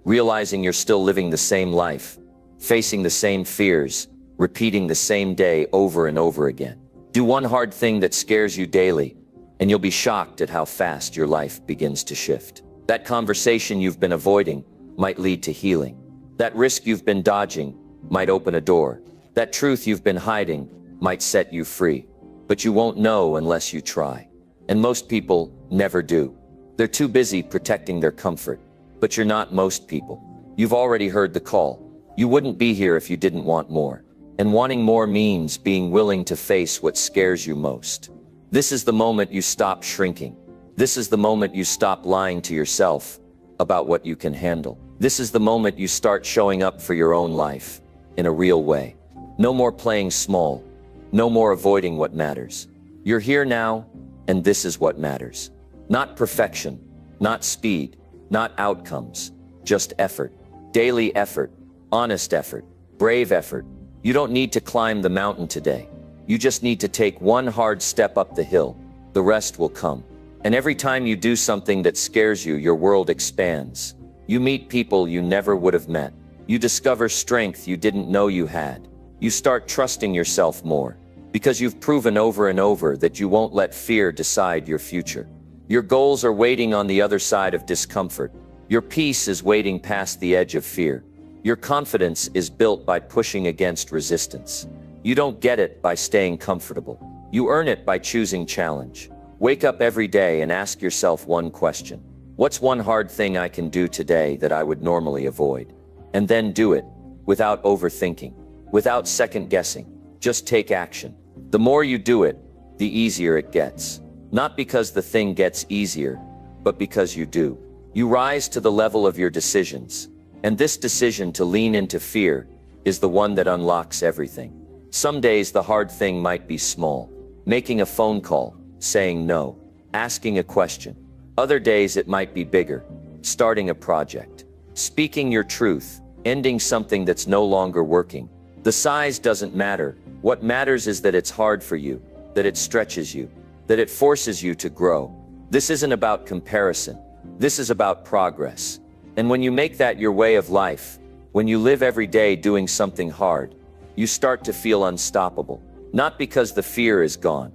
realizing you're still living the same life, facing the same fears, repeating the same day over and over again. Do one hard thing that scares you daily, and you'll be shocked at how fast your life begins to shift. That conversation you've been avoiding might lead to healing. That risk you've been dodging might open a door. That truth you've been hiding might set you free. But you won't know unless you try. And most people never do. They're too busy protecting their comfort. But you're not most people. You've already heard the call. You wouldn't be here if you didn't want more. And wanting more means being willing to face what scares you most. This is the moment you stop shrinking. This is the moment you stop lying to yourself about what you can handle. This is the moment you start showing up for your own life in a real way. No more playing small. No more avoiding what matters. You're here now, and this is what matters. Not perfection, not speed, not outcomes, just effort. Daily effort, honest effort, brave effort. You don't need to climb the mountain today. You just need to take one hard step up the hill. The rest will come. And every time you do something that scares you, your world expands. You meet people you never would have met. You discover strength you didn't know you had. You start trusting yourself more. Because you've proven over and over that you won't let fear decide your future. Your goals are waiting on the other side of discomfort. Your peace is waiting past the edge of fear. Your confidence is built by pushing against resistance. You don't get it by staying comfortable. You earn it by choosing challenge. Wake up every day and ask yourself one question. What's one hard thing I can do today that I would normally avoid? And then do it, without overthinking, without second guessing. Just take action. The more you do it, the easier it gets. Not because the thing gets easier, but because you do. You rise to the level of your decisions. And this decision to lean into fear is the one that unlocks everything. Some days the hard thing might be small. Making a phone call, saying no, asking a question. Other days it might be bigger. Starting a project. Speaking your truth, ending something that's no longer working. The size doesn't matter. What matters is that it's hard for you, that it stretches you, that it forces you to grow. This isn't about comparison. This is about progress. And when you make that your way of life, when you live every day doing something hard, you start to feel unstoppable. Not because the fear is gone,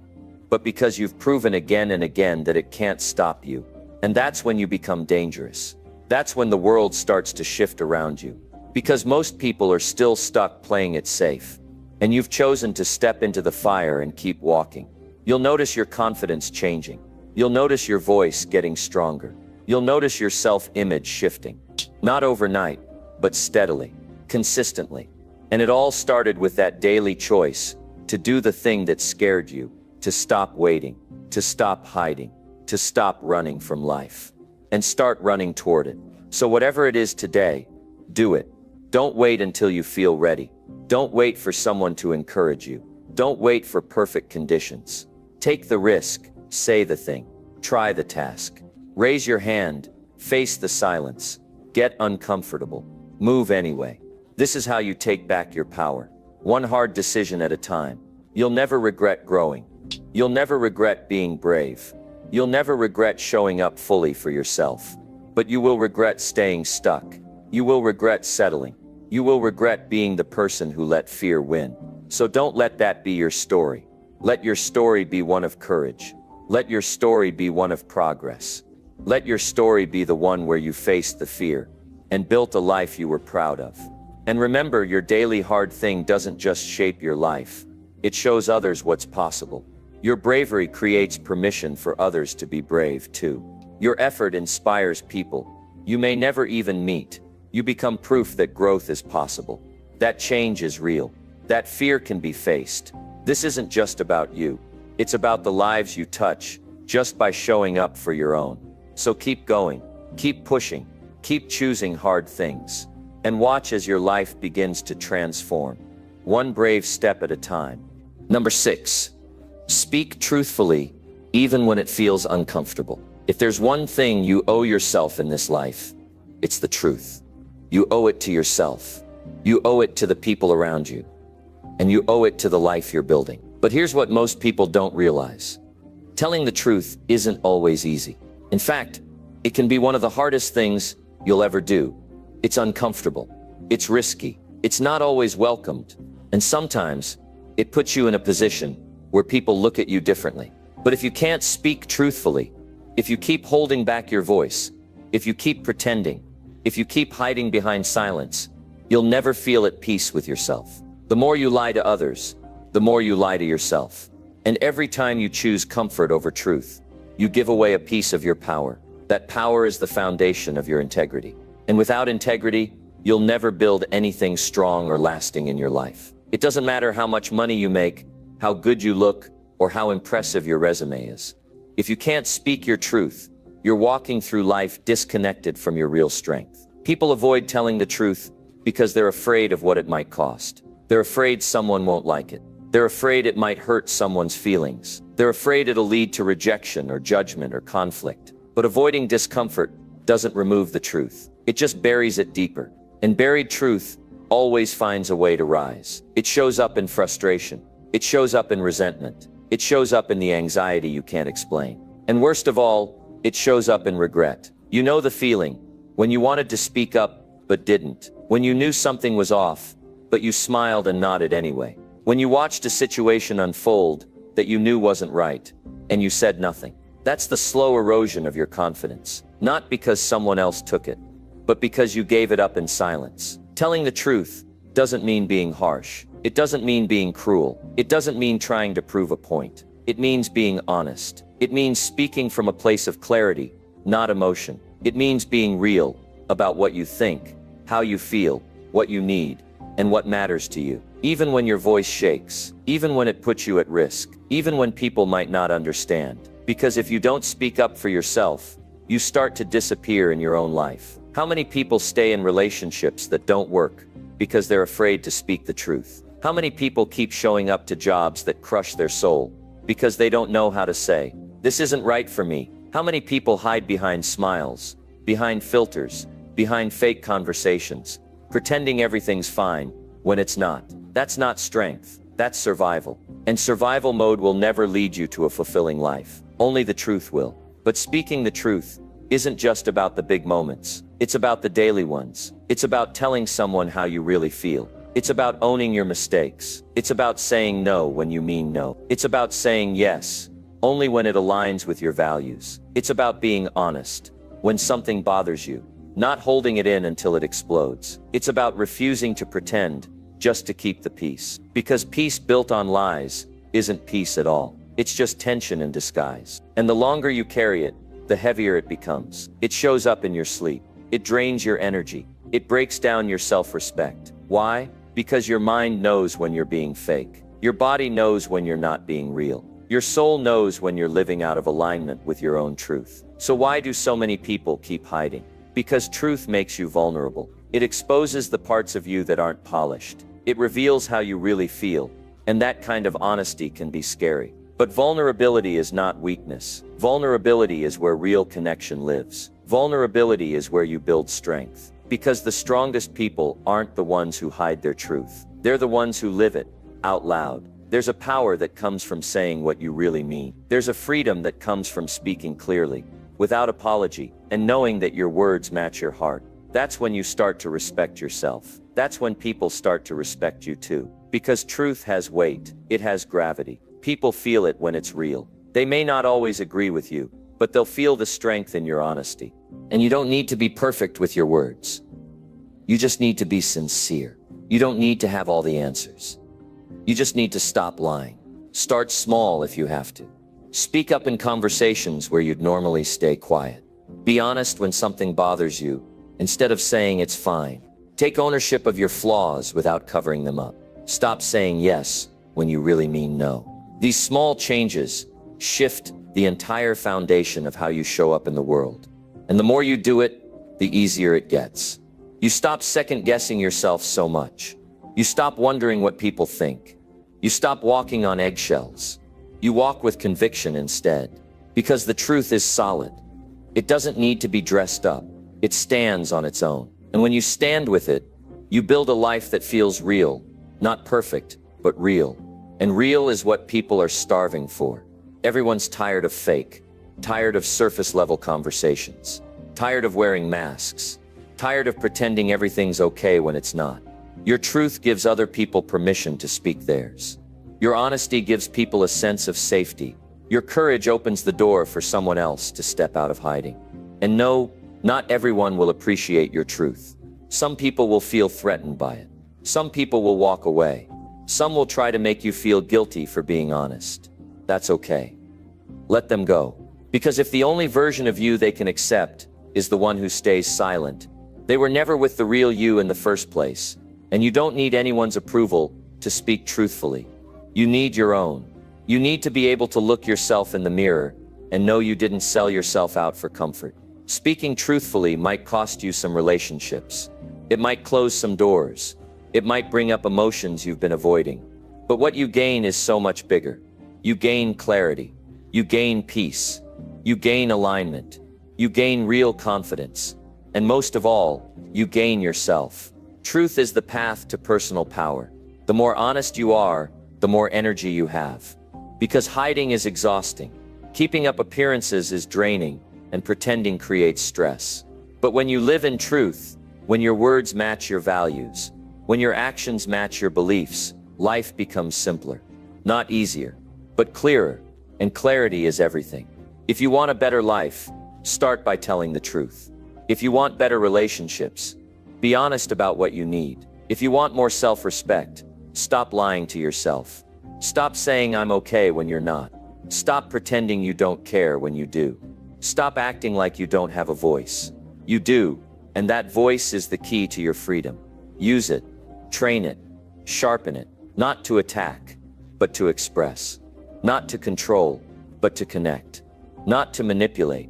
but because you've proven again and again that it can't stop you. And that's when you become dangerous. That's when the world starts to shift around you. Because most people are still stuck playing it safe. And you've chosen to step into the fire and keep walking. You'll notice your confidence changing. You'll notice your voice getting stronger. You'll notice your self-image shifting. Not overnight, but steadily, consistently. And it all started with that daily choice to do the thing that scared you, to stop waiting, to stop hiding, to stop running from life, and start running toward it. So whatever it is today, do it. Don't wait until you feel ready. Don't wait for someone to encourage you. Don't wait for perfect conditions. Take the risk, say the thing, try the task. Raise your hand, face the silence, get uncomfortable, move anyway. This is how you take back your power. One hard decision at a time. You'll never regret growing. You'll never regret being brave. You'll never regret showing up fully for yourself. But you will regret staying stuck. You will regret settling. You will regret being the person who let fear win. So don't let that be your story. Let your story be one of courage. Let your story be one of progress. Let your story be the one where you faced the fear and built a life you were proud of. And remember, your daily hard thing doesn't just shape your life. It shows others what's possible. Your bravery creates permission for others to be brave too. Your effort inspires people you may never even meet. You become proof that growth is possible, that change is real, that fear can be faced. This isn't just about you. It's about the lives you touch just by showing up for your own. So keep going, keep pushing, keep choosing hard things, and watch as your life begins to transform, one brave step at a time. Number 6, speak truthfully, even when it feels uncomfortable. If there's one thing you owe yourself in this life, it's the truth. You owe it to yourself. You owe it to the people around you. And you owe it to the life you're building. But here's what most people don't realize. Telling the truth isn't always easy. In fact, it can be one of the hardest things you'll ever do. It's uncomfortable. It's risky. It's not always welcomed. And sometimes it puts you in a position where people look at you differently. But if you can't speak truthfully, if you keep holding back your voice, if you keep pretending, if you keep hiding behind silence, you'll never feel at peace with yourself. The more you lie to others, the more you lie to yourself. And every time you choose comfort over truth, you give away a piece of your power. That power is the foundation of your integrity. And without integrity, you'll never build anything strong or lasting in your life. It doesn't matter how much money you make, how good you look, or how impressive your resume is. If you can't speak your truth, you're walking through life disconnected from your real strength. People avoid telling the truth because they're afraid of what it might cost. They're afraid someone won't like it. They're afraid it might hurt someone's feelings. They're afraid it'll lead to rejection or judgment or conflict. But avoiding discomfort doesn't remove the truth. It just buries it deeper. And buried truth always finds a way to rise. It shows up in frustration. It shows up in resentment. It shows up in the anxiety you can't explain. And worst of all, it shows up in regret. You know the feeling when you wanted to speak up but didn't. When you knew something was off, but you smiled and nodded anyway. When you watched a situation unfold that you knew wasn't right, and you said nothing. That's the slow erosion of your confidence. Not because someone else took it, but because you gave it up in silence. Telling the truth doesn't mean being harsh. It doesn't mean being cruel. It doesn't mean trying to prove a point. It means being honest. It means speaking from a place of clarity, not emotion. It means being real about what you think, how you feel, what you need, and what matters to you. Even when your voice shakes, even when it puts you at risk, even when people might not understand. Because if you don't speak up for yourself, you start to disappear in your own life. How many people stay in relationships that don't work because they're afraid to speak the truth? How many people keep showing up to jobs that crush their soul because they don't know how to say, "This isn't right for me"? How many people hide behind smiles, behind filters, behind fake conversations, pretending everything's fine when it's not? That's not strength, that's survival. And survival mode will never lead you to a fulfilling life. Only the truth will. But speaking the truth isn't just about the big moments. It's about the daily ones. It's about telling someone how you really feel. It's about owning your mistakes. It's about saying no when you mean no. It's about saying yes only when it aligns with your values. It's about being honest when something bothers you, not holding it in until it explodes. It's about refusing to pretend just to keep the peace. Because peace built on lies isn't peace at all. It's just tension in disguise. And the longer you carry it, the heavier it becomes. It shows up in your sleep. It drains your energy. It breaks down your self-respect. Why? Because your mind knows when you're being fake. Your body knows when you're not being real. Your soul knows when you're living out of alignment with your own truth. So why do so many people keep hiding? Because truth makes you vulnerable. It exposes the parts of you that aren't polished. It reveals how you really feel. And that kind of honesty can be scary. But vulnerability is not weakness. Vulnerability is where real connection lives. Vulnerability is where you build strength. Because the strongest people aren't the ones who hide their truth. They're the ones who live it, out loud. There's a power that comes from saying what you really mean. There's a freedom that comes from speaking clearly, without apology, and knowing that your words match your heart. That's when you start to respect yourself. That's when people start to respect you too. Because truth has weight. It has gravity. People feel it when it's real. They may not always agree with you, but they'll feel the strength in your honesty. And you don't need to be perfect with your words. You just need to be sincere. You don't need to have all the answers. You just need to stop lying. Start small if you have to. Speak up in conversations where you'd normally stay quiet. Be honest when something bothers you, instead of saying it's fine. Take ownership of your flaws without covering them up. Stop saying yes when you really mean no. These small changes shift the entire foundation of how you show up in the world. And the more you do it, the easier it gets. You stop second-guessing yourself so much. You stop wondering what people think. You stop walking on eggshells. You walk with conviction instead. Because the truth is solid. It doesn't need to be dressed up. It stands on its own. And when you stand with it, you build a life that feels real. Not perfect, but real. And real is what people are starving for. Everyone's tired of fake. Tired of surface-level conversations. Tired of wearing masks. Tired of pretending everything's okay when it's not. Your truth gives other people permission to speak theirs. Your honesty gives people a sense of safety. Your courage opens the door for someone else to step out of hiding. And no, not everyone will appreciate your truth. Some people will feel threatened by it. Some people will walk away. Some will try to make you feel guilty for being honest. That's okay. Let them go. Because if the only version of you they can accept is the one who stays silent, they were never with the real you in the first place. And you don't need anyone's approval to speak truthfully. You need your own. You need to be able to look yourself in the mirror and know you didn't sell yourself out for comfort. Speaking truthfully might cost you some relationships. It might close some doors. It might bring up emotions you've been avoiding. But what you gain is so much bigger. You gain clarity. You gain peace. You gain alignment. You gain real confidence. And most of all, you gain yourself. Truth is the path to personal power. The more honest you are, the more energy you have. Because hiding is exhausting. Keeping up appearances is draining, and pretending creates stress. But when you live in truth, when your words match your values, when your actions match your beliefs, life becomes simpler. Not easier, but clearer. And clarity is everything. If you want a better life, start by telling the truth. If you want better relationships, be honest about what you need. If you want more self-respect, stop lying to yourself. Stop saying I'm okay when you're not. Stop pretending you don't care when you do. Stop acting like you don't have a voice. You do, and that voice is the key to your freedom. Use it, train it, sharpen it, not to attack, but to express. Not to control, but to connect. Not to manipulate,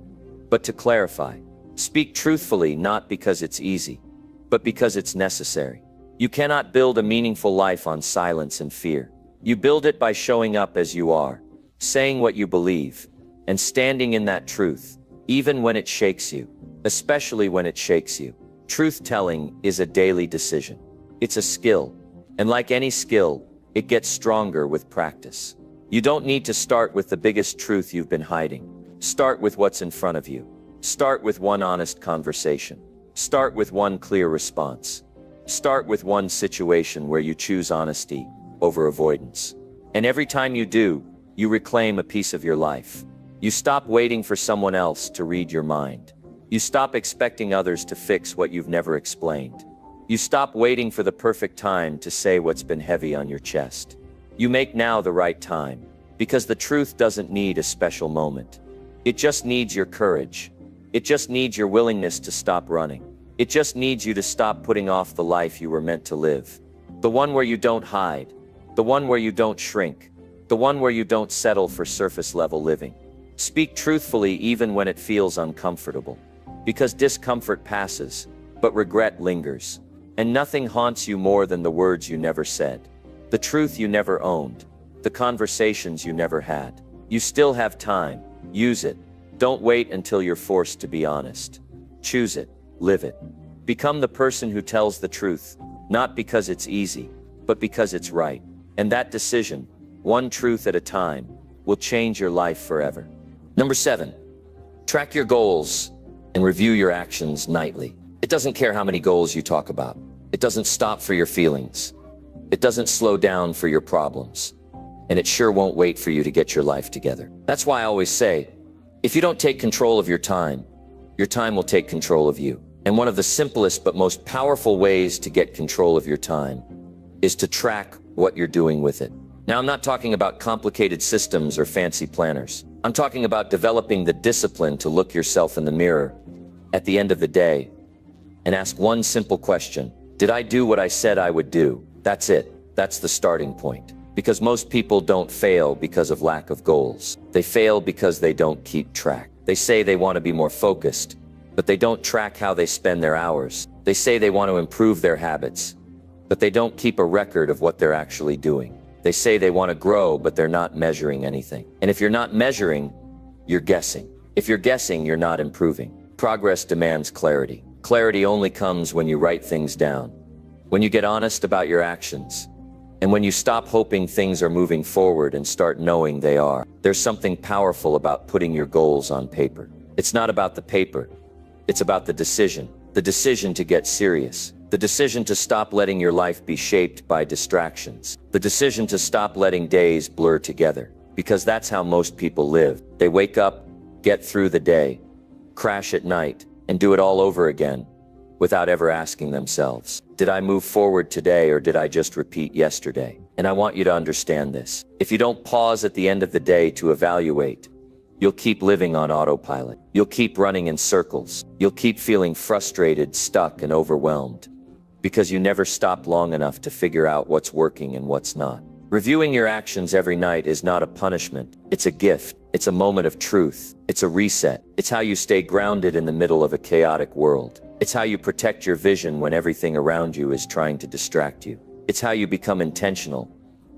but to clarify. Speak truthfully not because it's easy, but because it's necessary. You cannot build a meaningful life on silence and fear. You build it by showing up as you are, saying what you believe, and standing in that truth, even when it shakes you, especially when it shakes you. Truth-telling is a daily decision. It's a skill, and like any skill, it gets stronger with practice. You don't need to start with the biggest truth you've been hiding. Start with what's in front of you. Start with one honest conversation. Start with one clear response. Start with one situation where you choose honesty over avoidance. And every time you do, you reclaim a piece of your life. You stop waiting for someone else to read your mind. You stop expecting others to fix what you've never explained. You stop waiting for the perfect time to say what's been heavy on your chest. You make now the right time. Because the truth doesn't need a special moment. It just needs your courage. It just needs your willingness to stop running. It just needs you to stop putting off the life you were meant to live. The one where you don't hide. The one where you don't shrink. The one where you don't settle for surface-level living. Speak truthfully even when it feels uncomfortable. Because discomfort passes, but regret lingers. And nothing haunts you more than the words you never said. The truth you never owned. The conversations you never had. You still have time. Use it. Don't wait until you're forced to be honest. Choose it. Live it. Become the person who tells the truth, not because it's easy, but because it's right. And that decision, one truth at a time, will change your life forever. Number 7, track your goals and review your actions nightly. It doesn't care how many goals you talk about. It doesn't stop for your feelings. It doesn't slow down for your problems. And it sure won't wait for you to get your life together. That's why I always say, if you don't take control of your time will take control of you. And one of the simplest but most powerful ways to get control of your time is to track what you're doing with it. Now, I'm not talking about complicated systems or fancy planners. I'm talking about developing the discipline to look yourself in the mirror at the end of the day and ask one simple question. Did I do what I said I would do? That's it. That's the starting point. Because most people don't fail because of lack of goals. They fail because they don't keep track. They say they want to be more focused, but they don't track how they spend their hours. They say they want to improve their habits, but they don't keep a record of what they're actually doing. They say they want to grow, but they're not measuring anything. And if you're not measuring, you're guessing. If you're guessing, you're not improving. Progress demands clarity. Clarity only comes when you write things down, when you get honest about your actions, and when you stop hoping things are moving forward and start knowing they are. There's something powerful about putting your goals on paper. It's not about the paper. It's about the decision to get serious, the decision to stop letting your life be shaped by distractions, the decision to stop letting days blur together, because that's how most people live. They wake up, get through the day, crash at night, and do it all over again without ever asking themselves, did I move forward today or did I just repeat yesterday? And I want you to understand this. If you don't pause at the end of the day to evaluate, you'll keep living on autopilot. You'll keep running in circles. You'll keep feeling frustrated, stuck, and overwhelmed because you never stopped long enough to figure out what's working and what's not. Reviewing your actions every night is not a punishment. It's a gift. It's a moment of truth. It's a reset. It's how you stay grounded in the middle of a chaotic world. It's how you protect your vision when everything around you is trying to distract you. It's how you become intentional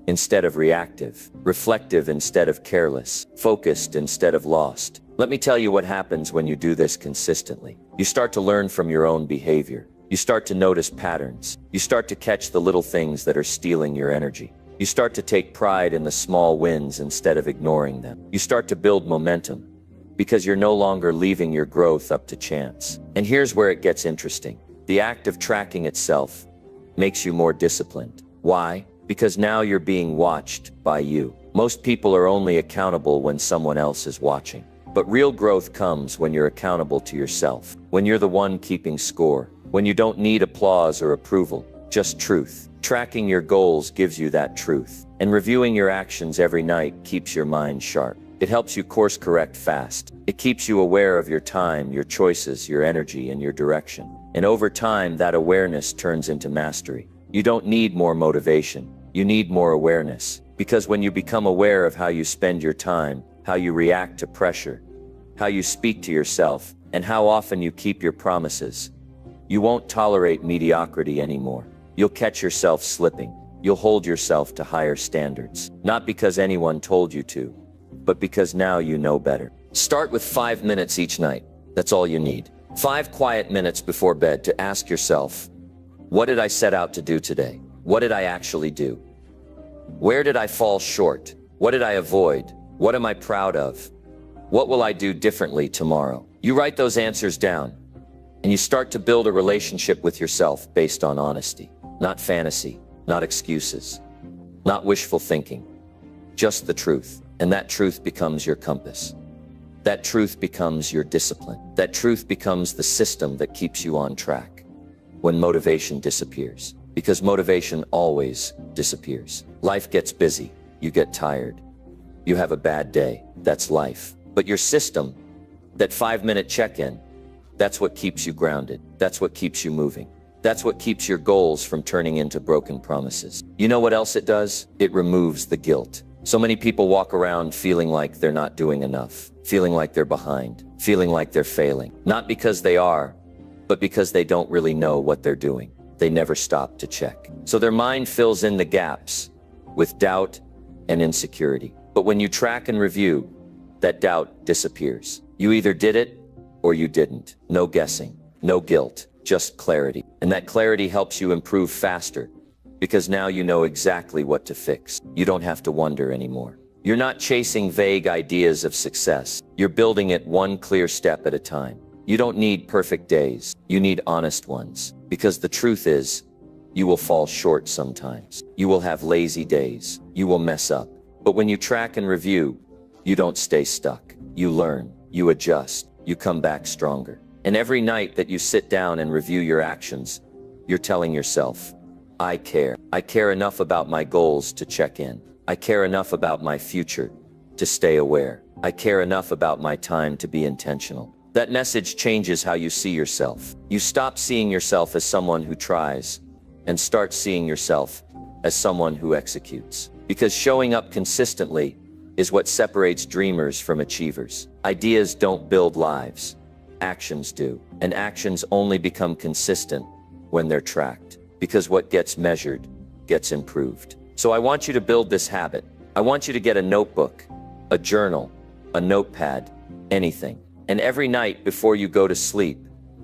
instead of reactive, reflective instead of careless, focused instead of lost. Let me tell you what happens when you do this consistently. You start to learn from your own behavior. You start to notice patterns. You start to catch the little things that are stealing your energy. You start to take pride in the small wins instead of ignoring them. You start to build momentum because you're no longer leaving your growth up to chance. And here's where it gets interesting. The act of tracking itself makes you more disciplined. Why? Because now you're being watched by you. Most people are only accountable when someone else is watching. But real growth comes when you're accountable to yourself, when you're the one keeping score, when you don't need applause or approval, just truth. Tracking your goals gives you that truth, and reviewing your actions every night keeps your mind sharp. It helps you course correct fast. It keeps you aware of your time, your choices, your energy, and your direction. And over time, that awareness turns into mastery. You don't need more motivation. You need more awareness. Because when you become aware of how you spend your time, how you react to pressure, how you speak to yourself, and how often you keep your promises, you won't tolerate mediocrity anymore. You'll catch yourself slipping. You'll hold yourself to higher standards. Not because anyone told you to, but because now you know better. Start with 5 minutes each night. That's all you need. 5 quiet minutes before bed to ask yourself, what did I set out to do today? What did I actually do? Where did I fall short? What did I avoid? What am I proud of? What will I do differently tomorrow? You write those answers down, and you start to build a relationship with yourself based on honesty, not fantasy, not excuses, not wishful thinking, just the truth. And that truth becomes your compass. That truth becomes your discipline. That truth becomes the system that keeps you on track when motivation disappears. Because motivation always disappears. Life gets busy. You get tired. You have a bad day. That's life. But your system, that 5-minute check-in, that's what keeps you grounded. That's what keeps you moving. That's what keeps your goals from turning into broken promises. You know what else it does? It removes the guilt. So many people walk around feeling like they're not doing enough, feeling like they're behind, feeling like they're failing. Not because they are, but because they don't really know what they're doing. They never stop to check. So their mind fills in the gaps with doubt and insecurity. But when you track and review, that doubt disappears. You either did it or you didn't. No guessing, no guilt, just clarity. And that clarity helps you improve faster because now you know exactly what to fix. You don't have to wonder anymore. You're not chasing vague ideas of success. You're building it one clear step at a time. You don't need perfect days. You need honest ones. Because the truth is, you will fall short sometimes. You will have lazy days. You will mess up. But when you track and review, you don't stay stuck. You learn, you adjust, you come back stronger. And every night that you sit down and review your actions, you're telling yourself, I care. I care enough about my goals to check in. I care enough about my future to stay aware. I care enough about my time to be intentional. That message changes how you see yourself. You stop seeing yourself as someone who tries and start seeing yourself as someone who executes. Because showing up consistently is what separates dreamers from achievers. Ideas don't build lives. Actions do. And actions only become consistent when they're tracked. Because what gets measured gets improved. So I want you to build this habit. I want you to get a notebook, a journal, a notepad, anything. And every night before you go to sleep,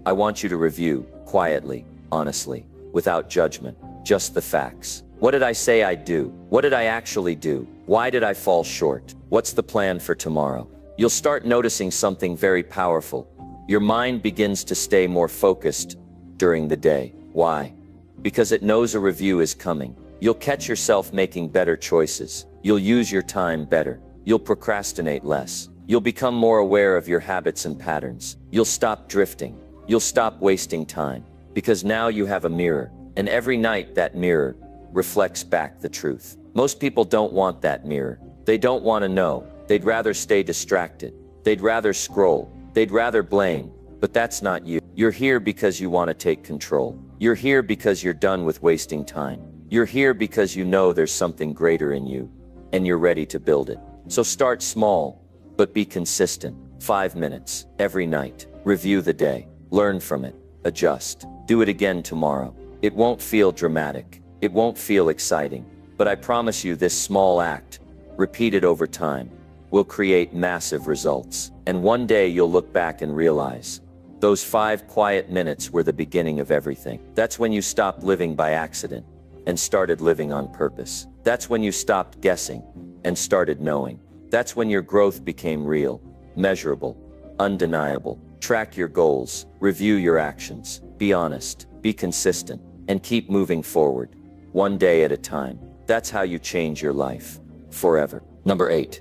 I want you to review quietly, honestly, without judgment, just the facts. What did I say I'd do? What did I actually do? Why did I fall short? What's the plan for tomorrow? You'll start noticing something very powerful. Your mind begins to stay more focused during the day. Why? Because it knows a review is coming. You'll catch yourself making better choices. You'll use your time better. You'll procrastinate less. You'll become more aware of your habits and patterns. You'll stop drifting. You'll stop wasting time. Because now you have a mirror. And every night that mirror reflects back the truth. Most people don't want that mirror. They don't want to know. They'd rather stay distracted. They'd rather scroll. They'd rather blame. But that's not you. You're here because you want to take control. You're here because you're done with wasting time. You're here because you know there's something greater in you, and you're ready to build it. So start small, but be consistent. 5 minutes, every night. Review the day. Learn from it. Adjust. Do it again tomorrow. It won't feel dramatic. It won't feel exciting. But I promise you this small act, repeated over time, will create massive results. And one day you'll look back and realize, those 5 quiet minutes were the beginning of everything. That's when you stopped living by accident and started living on purpose. That's when you stopped guessing and started knowing. That's when your growth became real, measurable, undeniable. Track your goals, review your actions, be honest, be consistent, and keep moving forward, one day at a time. That's how you change your life, forever. Number 8,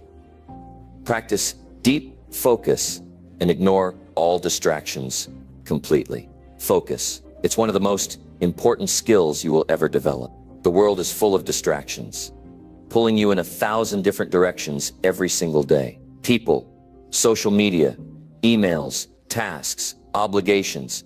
practice deep focus and ignore all distractions completely. Focus. It's one of the most important skills you will ever develop. The world is full of distractions, pulling you in 1,000 different directions every single day. People, social media, emails, tasks, obligations,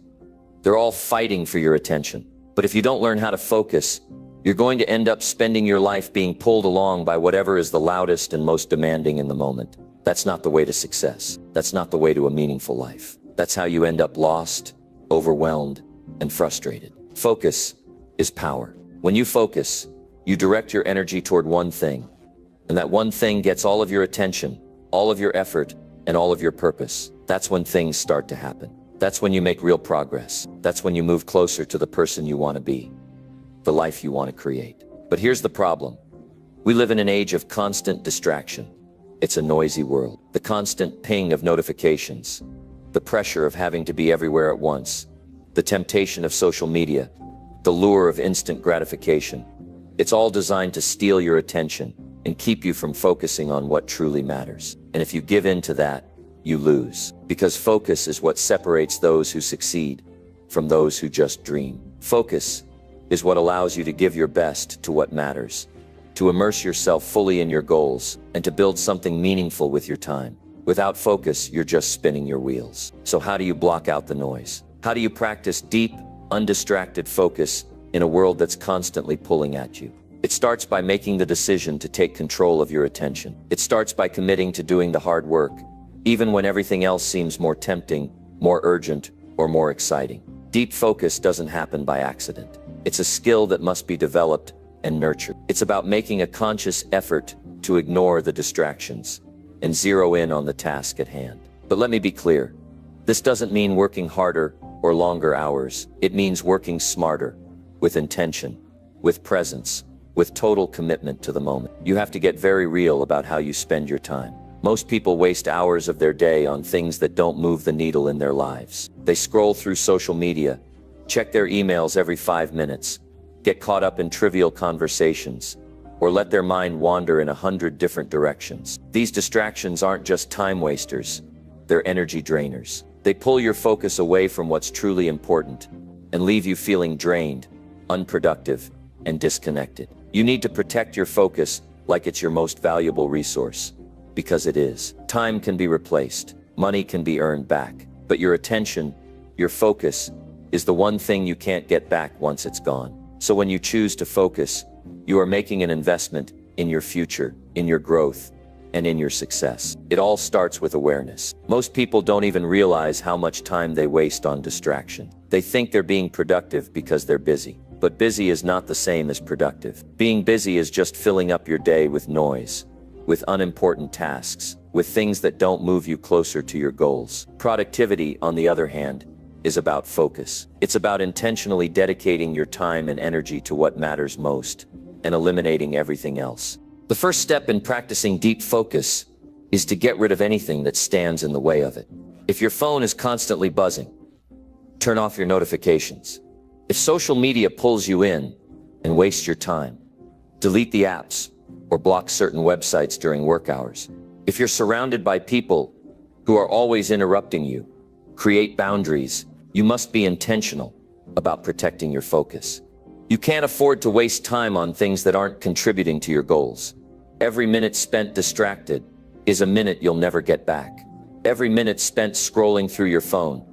they're all fighting for your attention. But if you don't learn how to focus, you're going to end up spending your life being pulled along by whatever is the loudest and most demanding in the moment. That's not the way to success. That's not the way to a meaningful life. That's how you end up lost, overwhelmed, and frustrated. Focus is power. When you focus, you direct your energy toward one thing, and that one thing gets all of your attention, all of your effort, and all of your purpose. That's when things start to happen. That's when you make real progress. That's when you move closer to the person you want to be, the life you want to create. But here's the problem. We live in an age of constant distraction. It's a noisy world. The constant ping of notifications, the pressure of having to be everywhere at once, the temptation of social media, the lure of instant gratification. It's all designed to steal your attention and keep you from focusing on what truly matters. And if you give in to that, you lose. Because focus is what separates those who succeed from those who just dream. Focus is what allows you to give your best to what matters, to immerse yourself fully in your goals, and to build something meaningful with your time. Without focus, you're just spinning your wheels. So how do you block out the noise? How do you practice deep, undistracted focus in a world that's constantly pulling at you? It starts by making the decision to take control of your attention. It starts by committing to doing the hard work, even when everything else seems more tempting, more urgent, or more exciting. Deep focus doesn't happen by accident. It's a skill that must be developed and nurtured. It's about making a conscious effort to ignore the distractions and zero in on the task at hand. But let me be clear. This doesn't mean working harder or longer hours. It means working smarter, with intention, with presence, with total commitment to the moment. You have to get very real about how you spend your time. Most people waste hours of their day on things that don't move the needle in their lives. They scroll through social media, check their emails every 5 minutes, get caught up in trivial conversations, or let their mind wander in 100 different directions. These distractions aren't just time wasters, they're energy drainers. They pull your focus away from what's truly important and leave you feeling drained, unproductive, and disconnected. You need to protect your focus like it's your most valuable resource, because it is. Time can be replaced, money can be earned back, but your attention, your focus, is the one thing you can't get back once it's gone. So when you choose to focus, you are making an investment in your future, in your growth, and in your success. It all starts with awareness. Most people don't even realize how much time they waste on distraction. They think they're being productive because they're busy. But busy is not the same as productive. Being busy is just filling up your day with noise, with unimportant tasks, with things that don't move you closer to your goals. Productivity, on the other hand, is about focus. It's about intentionally dedicating your time and energy to what matters most and eliminating everything else. The first step in practicing deep focus is to get rid of anything that stands in the way of it. If your phone is constantly buzzing, turn off your notifications. If social media pulls you in and wastes your time, delete the apps or block certain websites during work hours. If you're surrounded by people who are always interrupting you, create boundaries. You must be intentional about protecting your focus. You can't afford to waste time on things that aren't contributing to your goals. Every minute spent distracted is a minute you'll never get back. Every minute spent scrolling through your phone,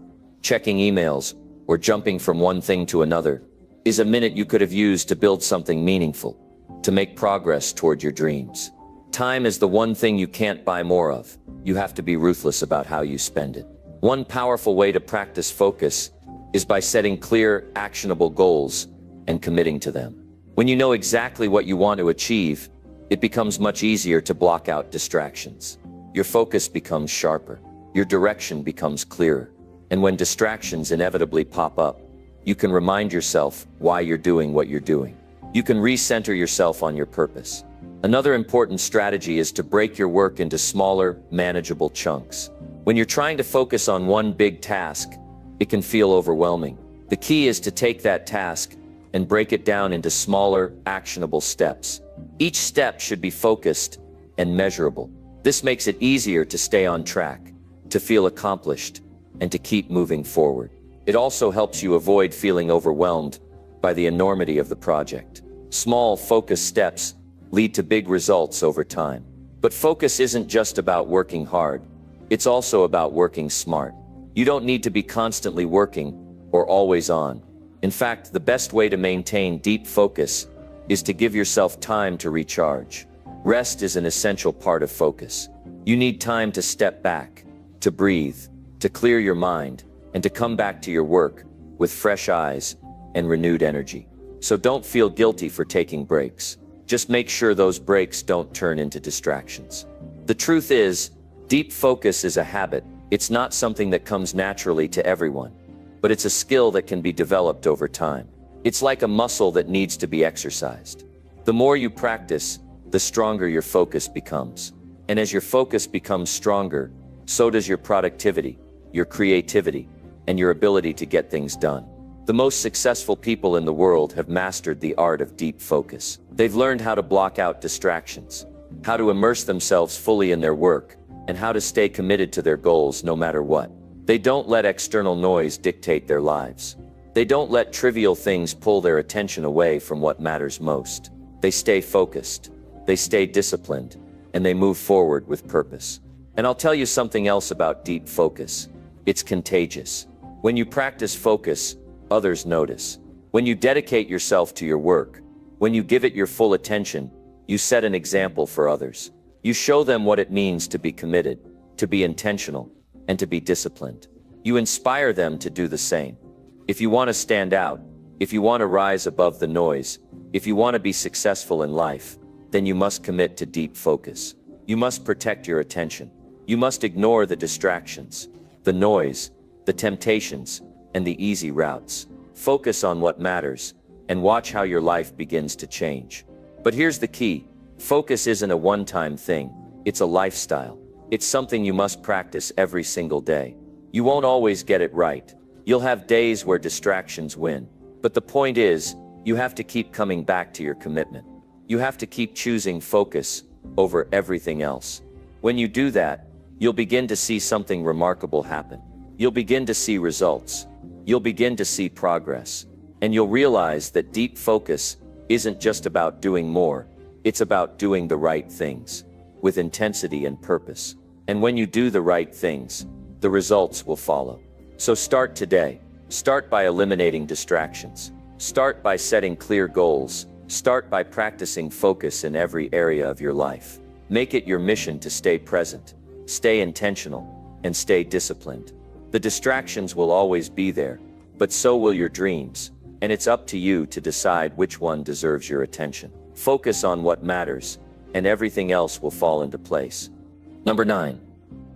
checking emails, or jumping from one thing to another is a minute you could have used to build something meaningful, to make progress toward your dreams. Time is the one thing you can't buy more of. You have to be ruthless about how you spend it. One powerful way to practice focus is by setting clear, actionable goals and committing to them. When you know exactly what you want to achieve, it becomes much easier to block out distractions. Your focus becomes sharper. Your direction becomes clearer. And when distractions inevitably pop up, you can remind yourself why you're doing what you're doing. You can recenter yourself on your purpose. Another important strategy is to break your work into smaller, manageable chunks. When you're trying to focus on one big task, it can feel overwhelming. The key is to take that task and break it down into smaller, actionable steps. Each step should be focused and measurable. This makes it easier to stay on track, to feel accomplished, and to keep moving forward. It also helps you avoid feeling overwhelmed by the enormity of the project. Small, focused steps lead to big results over time. But focus isn't just about working hard. It's also about working smart. You don't need to be constantly working or always on. In fact, the best way to maintain deep focus is to give yourself time to recharge. Rest is an essential part of focus. You need time to step back, to breathe, to clear your mind, and to come back to your work with fresh eyes and renewed energy. So don't feel guilty for taking breaks. Just make sure those breaks don't turn into distractions. The truth is, deep focus is a habit. It's not something that comes naturally to everyone, but it's a skill that can be developed over time. It's like a muscle that needs to be exercised. The more you practice, the stronger your focus becomes. And as your focus becomes stronger, so does your productivity, your creativity, and your ability to get things done. The most successful people in the world have mastered the art of deep focus. They've learned how to block out distractions, how to immerse themselves fully in their work, and how to stay committed to their goals no matter what. They don't let external noise dictate their lives. They don't let trivial things pull their attention away from what matters most. They stay focused. they stay disciplined, and they move forward with purpose. And I'll tell you something else about deep focus. It's contagious. When you practice focus, others notice. When you dedicate yourself to your work, when you give it your full attention, you set an example for others. You show them what it means to be committed, to be intentional, and to be disciplined. You inspire them to do the same. If you want to stand out, if you want to rise above the noise, if you want to be successful in life, then you must commit to deep focus. You must protect your attention. You must ignore the distractions, the noise, the temptations, and the easy routes. Focus on what matters, and watch how your life begins to change. But here's the key. Focus isn't a one-time thing. It's a lifestyle. It's something you must practice every single day. You won't always get it right. You'll have days where distractions win. But the point is, you have to keep coming back to your commitment. You have to keep choosing focus over everything else. When you do that, you'll begin to see something remarkable happen. You'll begin to see results. You'll begin to see progress. And you'll realize that deep focus isn't just about doing more. It's about doing the right things with intensity and purpose. And when you do the right things, the results will follow. So start today. Start by eliminating distractions. Start by setting clear goals. Start by practicing focus in every area of your life. Make it your mission to stay present, stay intentional, and stay disciplined. The distractions will always be there, but so will your dreams, and it's up to you to decide which one deserves your attention. Focus on what matters, and everything else will fall into place. Number 9.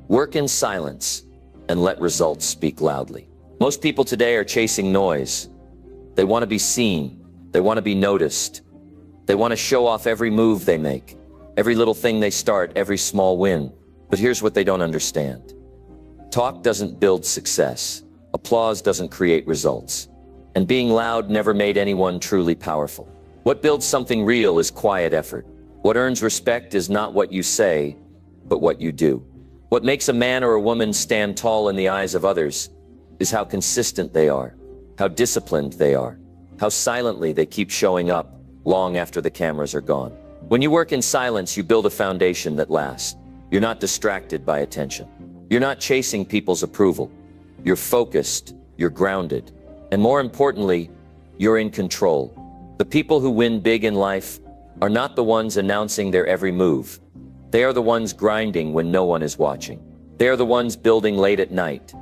Work in silence and let results speak loudly. Most people today are chasing noise. They want to be seen. They want to be noticed. They want to show off every move they make, every little thing they start, every small win. But here's what they don't understand. Talk doesn't build success. Applause doesn't create results. And being loud never made anyone truly powerful. What builds something real is quiet effort. What earns respect is not what you say, but what you do. What makes a man or a woman stand tall in the eyes of others is how consistent they are, how disciplined they are, how silently they keep showing up long after the cameras are gone. When you work in silence, you build a foundation that lasts. You're not distracted by attention. You're not chasing people's approval. You're focused, you're grounded, and more importantly, you're in control. The people who win big in life are not the ones announcing their every move. They are the ones grinding when no one is watching. They are the ones building late at night,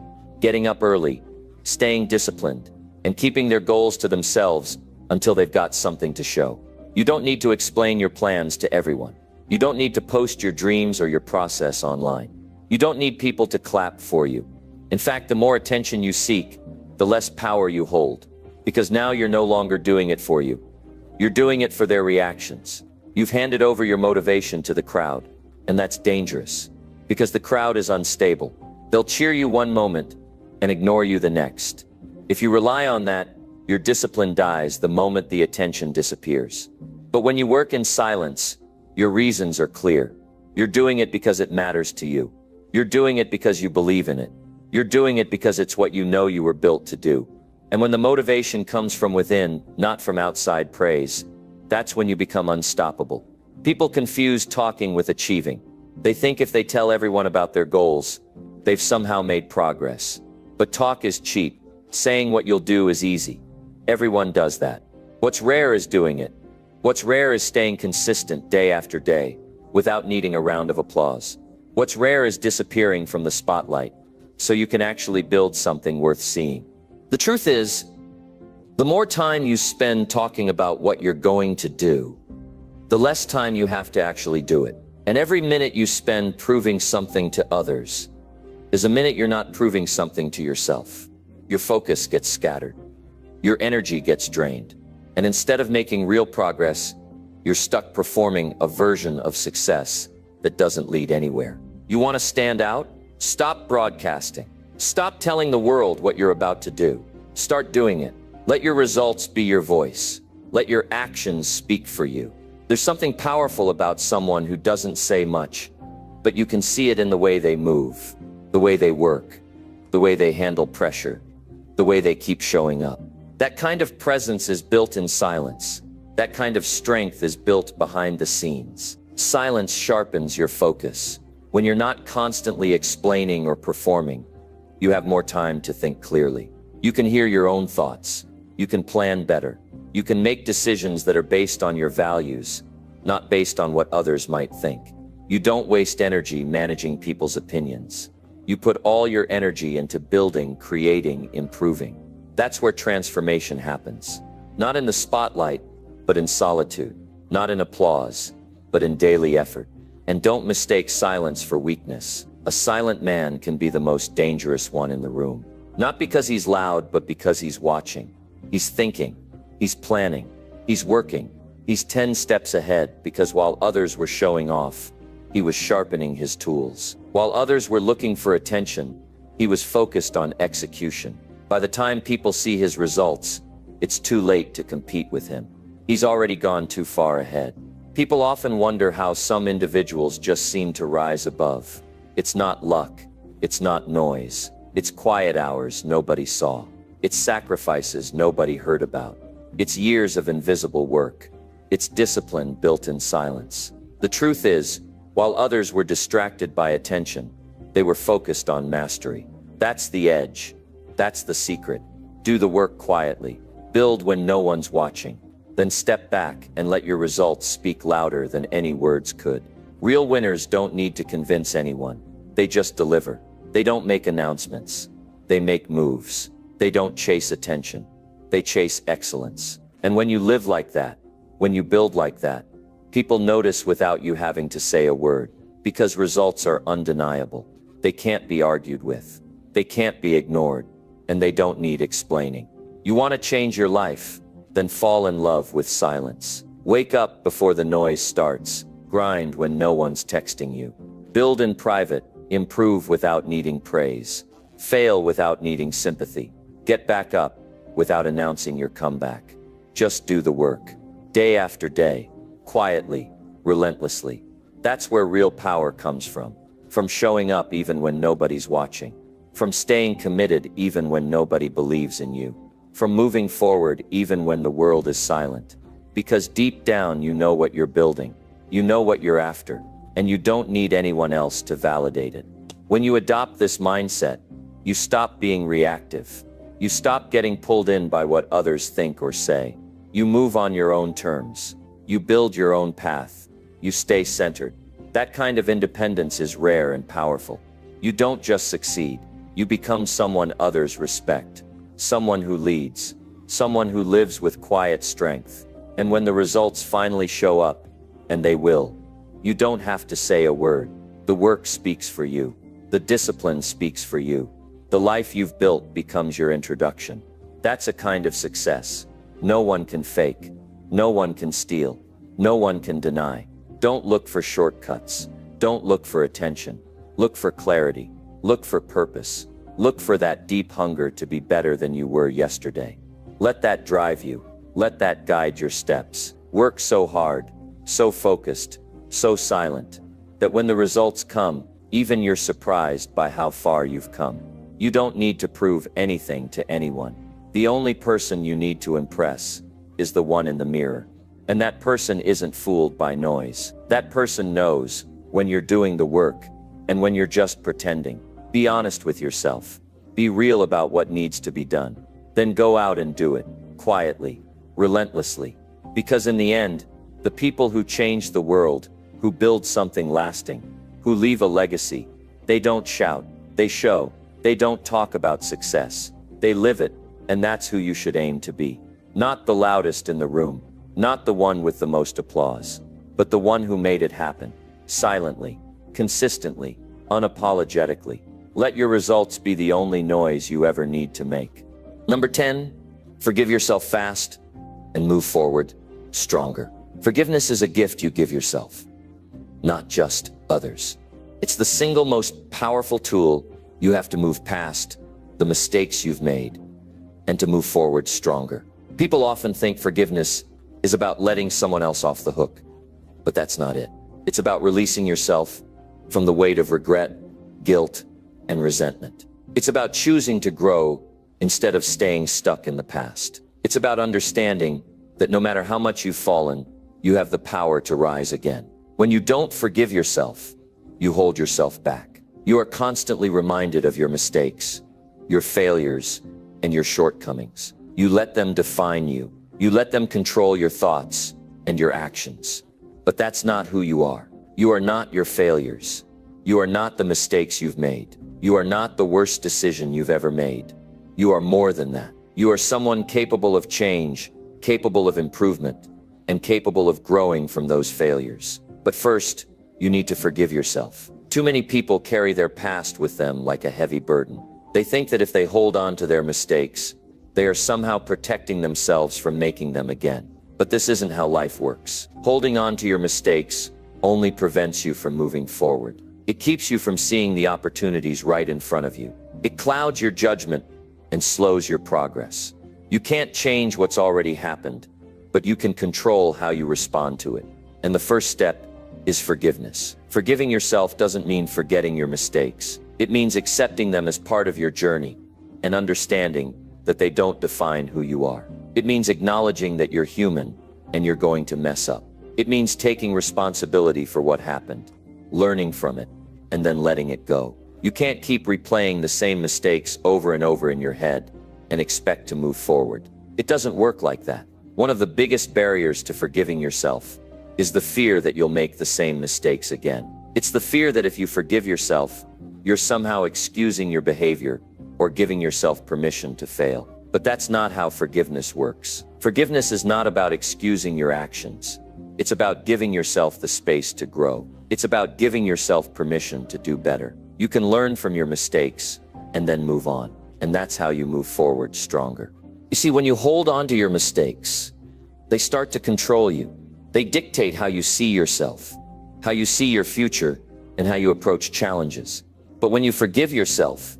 getting up early, staying disciplined, and keeping their goals to themselves until they've got something to show. You don't need to explain your plans to everyone. You don't need to post your dreams or your process online. You don't need people to clap for you. In fact, the more attention you seek, the less power you hold, because now you're no longer doing it for you. You're doing it for their reactions. You've handed over your motivation to the crowd, and that's dangerous, because the crowd is unstable. They'll cheer you one moment and ignore you the next. If you rely on that, your discipline dies the moment the attention disappears. But when you work in silence, your reasons are clear. You're doing it because it matters to you. You're doing it because you believe in it. You're doing it because it's what you know you were built to do. And when the motivation comes from within, not from outside praise, that's when you become unstoppable. People confuse talking with achieving. They think if they tell everyone about their goals, they've somehow made progress. But talk is cheap. Saying what you'll do is easy. Everyone does that. What's rare is doing it. What's rare is staying consistent day after day, without needing a round of applause. What's rare is disappearing from the spotlight, so you can actually build something worth seeing. The truth is, the more time you spend talking about what you're going to do, the less time you have to actually do it. And every minute you spend proving something to others is a minute you're not proving something to yourself. Your focus gets scattered. Your energy gets drained. And instead of making real progress, you're stuck performing a version of success that doesn't lead anywhere. You want to stand out? Stop broadcasting. Stop telling the world what you're about to do. Start doing it. Let your results be your voice. Let your actions speak for you. There's something powerful about someone who doesn't say much, but you can see it in the way they move, the way they work, the way they handle pressure, the way they keep showing up. That kind of presence is built in silence. That kind of strength is built behind the scenes. Silence sharpens your focus. When you're not constantly explaining or performing, you have more time to think clearly. You can hear your own thoughts. You can plan better. You can make decisions that are based on your values, not based on what others might think. You don't waste energy managing people's opinions. You put all your energy into building, creating, improving. That's where transformation happens. Not in the spotlight, but in solitude. Not in applause, but in daily effort. And don't mistake silence for weakness. A silent man can be the most dangerous one in the room. Not because he's loud, but because he's watching. He's thinking. He's planning. He's working. He's 10 steps ahead, because while others were showing off, he was sharpening his tools. While others were looking for attention, he was focused on execution. By the time people see his results, it's too late to compete with him. He's already gone too far ahead. People often wonder how some individuals just seem to rise above. It's not luck. It's not noise. It's quiet hours nobody saw. It's sacrifices nobody heard about. It's years of invisible work. It's discipline built in silence. The truth is, while others were distracted by attention, they were focused on mastery. That's the edge. That's the secret. Do the work quietly. Build when no one's watching. Then step back and let your results speak louder than any words could. Real winners don't need to convince anyone. They just deliver. They don't make announcements. They make moves. They don't chase attention. They chase excellence. And when you live like that, when you build like that, people notice without you having to say a word, because results are undeniable. They can't be argued with. They can't be ignored, and they don't need explaining. You want to change your life? Then fall in love with silence. Wake up before the noise starts. Grind when no one's texting you. Build in private. Improve without needing praise. Fail without needing sympathy. Get back up without announcing your comeback. Just do the work. Day after day. Quietly. Relentlessly. That's where real power comes from. From showing up even when nobody's watching. From staying committed even when nobody believes in you. From moving forward even when the world is silent. Because deep down you know what you're building. You know what you're after. And you don't need anyone else to validate it. When you adopt this mindset, you stop being reactive. You stop getting pulled in by what others think or say. You move on your own terms. You build your own path. You stay centered. That kind of independence is rare and powerful. You don't just succeed. You become someone others respect. Someone who leads. Someone who lives with quiet strength. And when the results finally show up, and they will, you don't have to say a word. The work speaks for you. The discipline speaks for you. The life you've built becomes your introduction. That's a kind of success no one can fake. No one can steal. No one can deny. Don't look for shortcuts. Don't look for attention. Look for clarity. Look for purpose. Look for that deep hunger to be better than you were yesterday. Let that drive you. Let that guide your steps. Work so hard, so focused, so silent, that when the results come, even you're surprised by how far you've come. You don't need to prove anything to anyone. The only person you need to impress is the one in the mirror. And that person isn't fooled by noise. That person knows when you're doing the work and when you're just pretending. Be honest with yourself. Be real about what needs to be done. Then go out and do it, quietly, relentlessly. Because in the end, the people who change the world, who build something lasting, who leave a legacy, they don't shout, they show. They don't talk about success. They live it, and that's who you should aim to be. Not the loudest in the room, not the one with the most applause, but the one who made it happen, silently, consistently, unapologetically. Let your results be the only noise you ever need to make. Number 10, forgive yourself fast and move forward stronger. Forgiveness is a gift you give yourself, not just others. It's the single most powerful tool you have to move past the mistakes you've made and to move forward stronger. People often think forgiveness is about letting someone else off the hook, but that's not it. It's about releasing yourself from the weight of regret, guilt, and resentment. It's about choosing to grow instead of staying stuck in the past. It's about understanding that no matter how much you've fallen, you have the power to rise again. When you don't forgive yourself, you hold yourself back. You are constantly reminded of your mistakes, your failures, and your shortcomings. You let them define you. You let them control your thoughts and your actions. But that's not who you are. You are not your failures. You are not the mistakes you've made. You are not the worst decision you've ever made. You are more than that. You are someone capable of change, capable of improvement, and capable of growing from those failures. But first, you need to forgive yourself. Too many people carry their past with them like a heavy burden. They think that if they hold on to their mistakes, they are somehow protecting themselves from making them again. But this isn't how life works. Holding on to your mistakes only prevents you from moving forward. It keeps you from seeing the opportunities right in front of you. It clouds your judgment and slows your progress. You can't change what's already happened, but you can control how you respond to it. And the first step is forgiveness. Forgiving yourself doesn't mean forgetting your mistakes. It means accepting them as part of your journey and understanding that they don't define who you are. It means acknowledging that you're human and you're going to mess up. It means taking responsibility for what happened, learning from it, and then letting it go. You can't keep replaying the same mistakes over and over in your head and expect to move forward. It doesn't work like that. One of the biggest barriers to forgiving yourself is the fear that you'll make the same mistakes again. It's the fear that if you forgive yourself, you're somehow excusing your behavior or giving yourself permission to fail. But that's not how forgiveness works. Forgiveness is not about excusing your actions. It's about giving yourself the space to grow. It's about giving yourself permission to do better. You can learn from your mistakes and then move on. And that's how you move forward stronger. You see, when you hold on to your mistakes, they start to control you. They dictate how you see yourself, how you see your future, and how you approach challenges. But when you forgive yourself,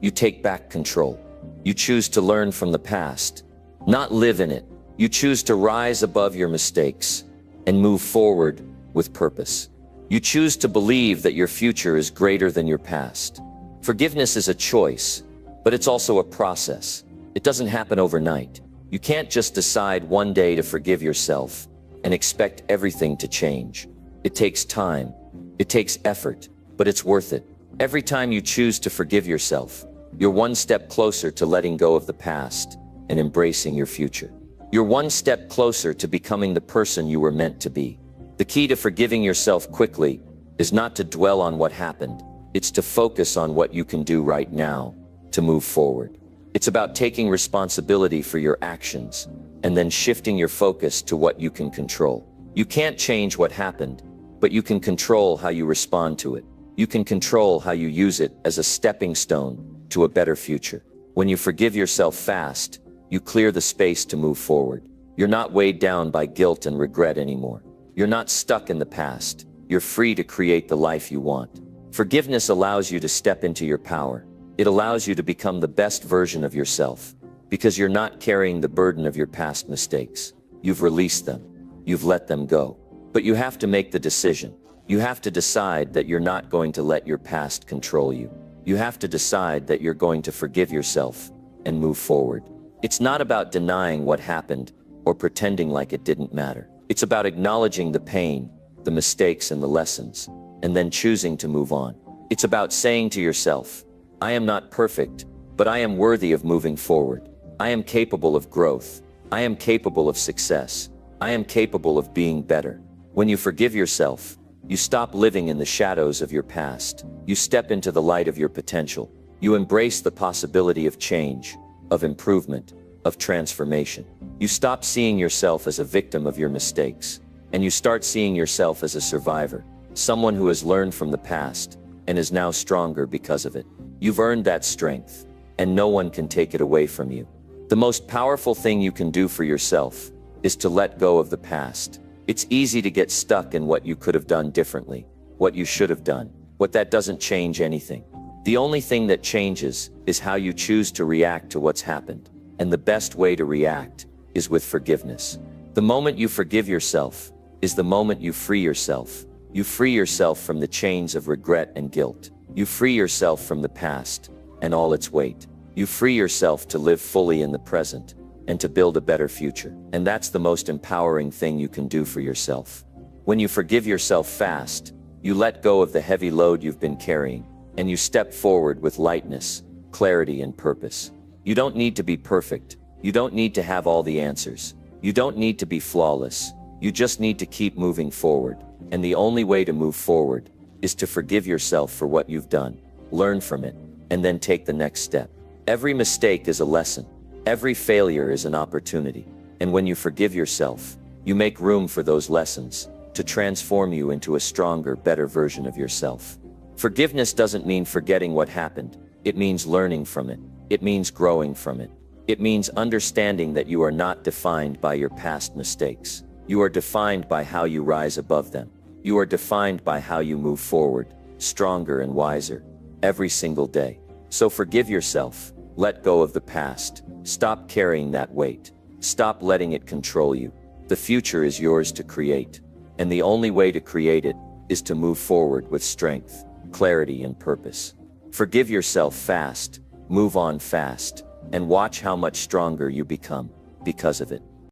you take back control. You choose to learn from the past, not live in it. You choose to rise above your mistakes and move forward with purpose. You choose to believe that your future is greater than your past. Forgiveness is a choice, but it's also a process. It doesn't happen overnight. You can't just decide one day to forgive yourself and expect everything to change. It takes time, it takes effort, but it's worth it. Every time you choose to forgive yourself, you're one step closer to letting go of the past and embracing your future. You're one step closer to becoming the person you were meant to be. The key to forgiving yourself quickly is not to dwell on what happened. It's to focus on what you can do right now to move forward. It's about taking responsibility for your actions and then shifting your focus to what you can control. You can't change what happened, but you can control how you respond to it. You can control how you use it as a stepping stone to a better future. When you forgive yourself fast, you clear the space to move forward. You're not weighed down by guilt and regret anymore. You're not stuck in the past. You're free to create the life you want. Forgiveness allows you to step into your power. It allows you to become the best version of yourself because you're not carrying the burden of your past mistakes. You've released them. You've let them go. But you have to make the decision. You have to decide that you're not going to let your past control you. You have to decide that you're going to forgive yourself and move forward. It's not about denying what happened or pretending like it didn't matter. It's about acknowledging the pain, the mistakes, and the lessons, and then choosing to move on. It's about saying to yourself, I am not perfect, but I am worthy of moving forward. I am capable of growth. I am capable of success. I am capable of being better. When you forgive yourself, you stop living in the shadows of your past. You step into the light of your potential. You embrace the possibility of change, of improvement, of transformation. You stop seeing yourself as a victim of your mistakes, and you start seeing yourself as a survivor, someone who has learned from the past and is now stronger because of it. You've earned that strength, and no one can take it away from you. The most powerful thing you can do for yourself is to let go of the past. It's easy to get stuck in what you could have done differently, what you should have done, what that doesn't change anything. The only thing that changes is how you choose to react to what's happened. And the best way to react is with forgiveness. The moment you forgive yourself is the moment you free yourself. You free yourself from the chains of regret and guilt. You free yourself from the past and all its weight. You free yourself to live fully in the present and to build a better future. And that's the most empowering thing you can do for yourself. When you forgive yourself fast, you let go of the heavy load you've been carrying, and you step forward with lightness, clarity, and purpose. You don't need to be perfect. You don't need to have all the answers. You don't need to be flawless. You just need to keep moving forward. And the only way to move forward is to forgive yourself for what you've done, learn from it, and then take the next step. Every mistake is a lesson. Every failure is an opportunity. And when you forgive yourself, you make room for those lessons to transform you into a stronger, better version of yourself. Forgiveness doesn't mean forgetting what happened. It means learning from it. It means growing from it. It means understanding that you are not defined by your past mistakes. You are defined by how you rise above them. You are defined by how you move forward, stronger and wiser, every single day. So forgive yourself. Let go of the past. Stop carrying that weight. Stop letting it control you. The future is yours to create. And the only way to create it is to move forward with strength, clarity, and purpose. Forgive yourself fast, move on fast, and watch how much stronger you become because of it.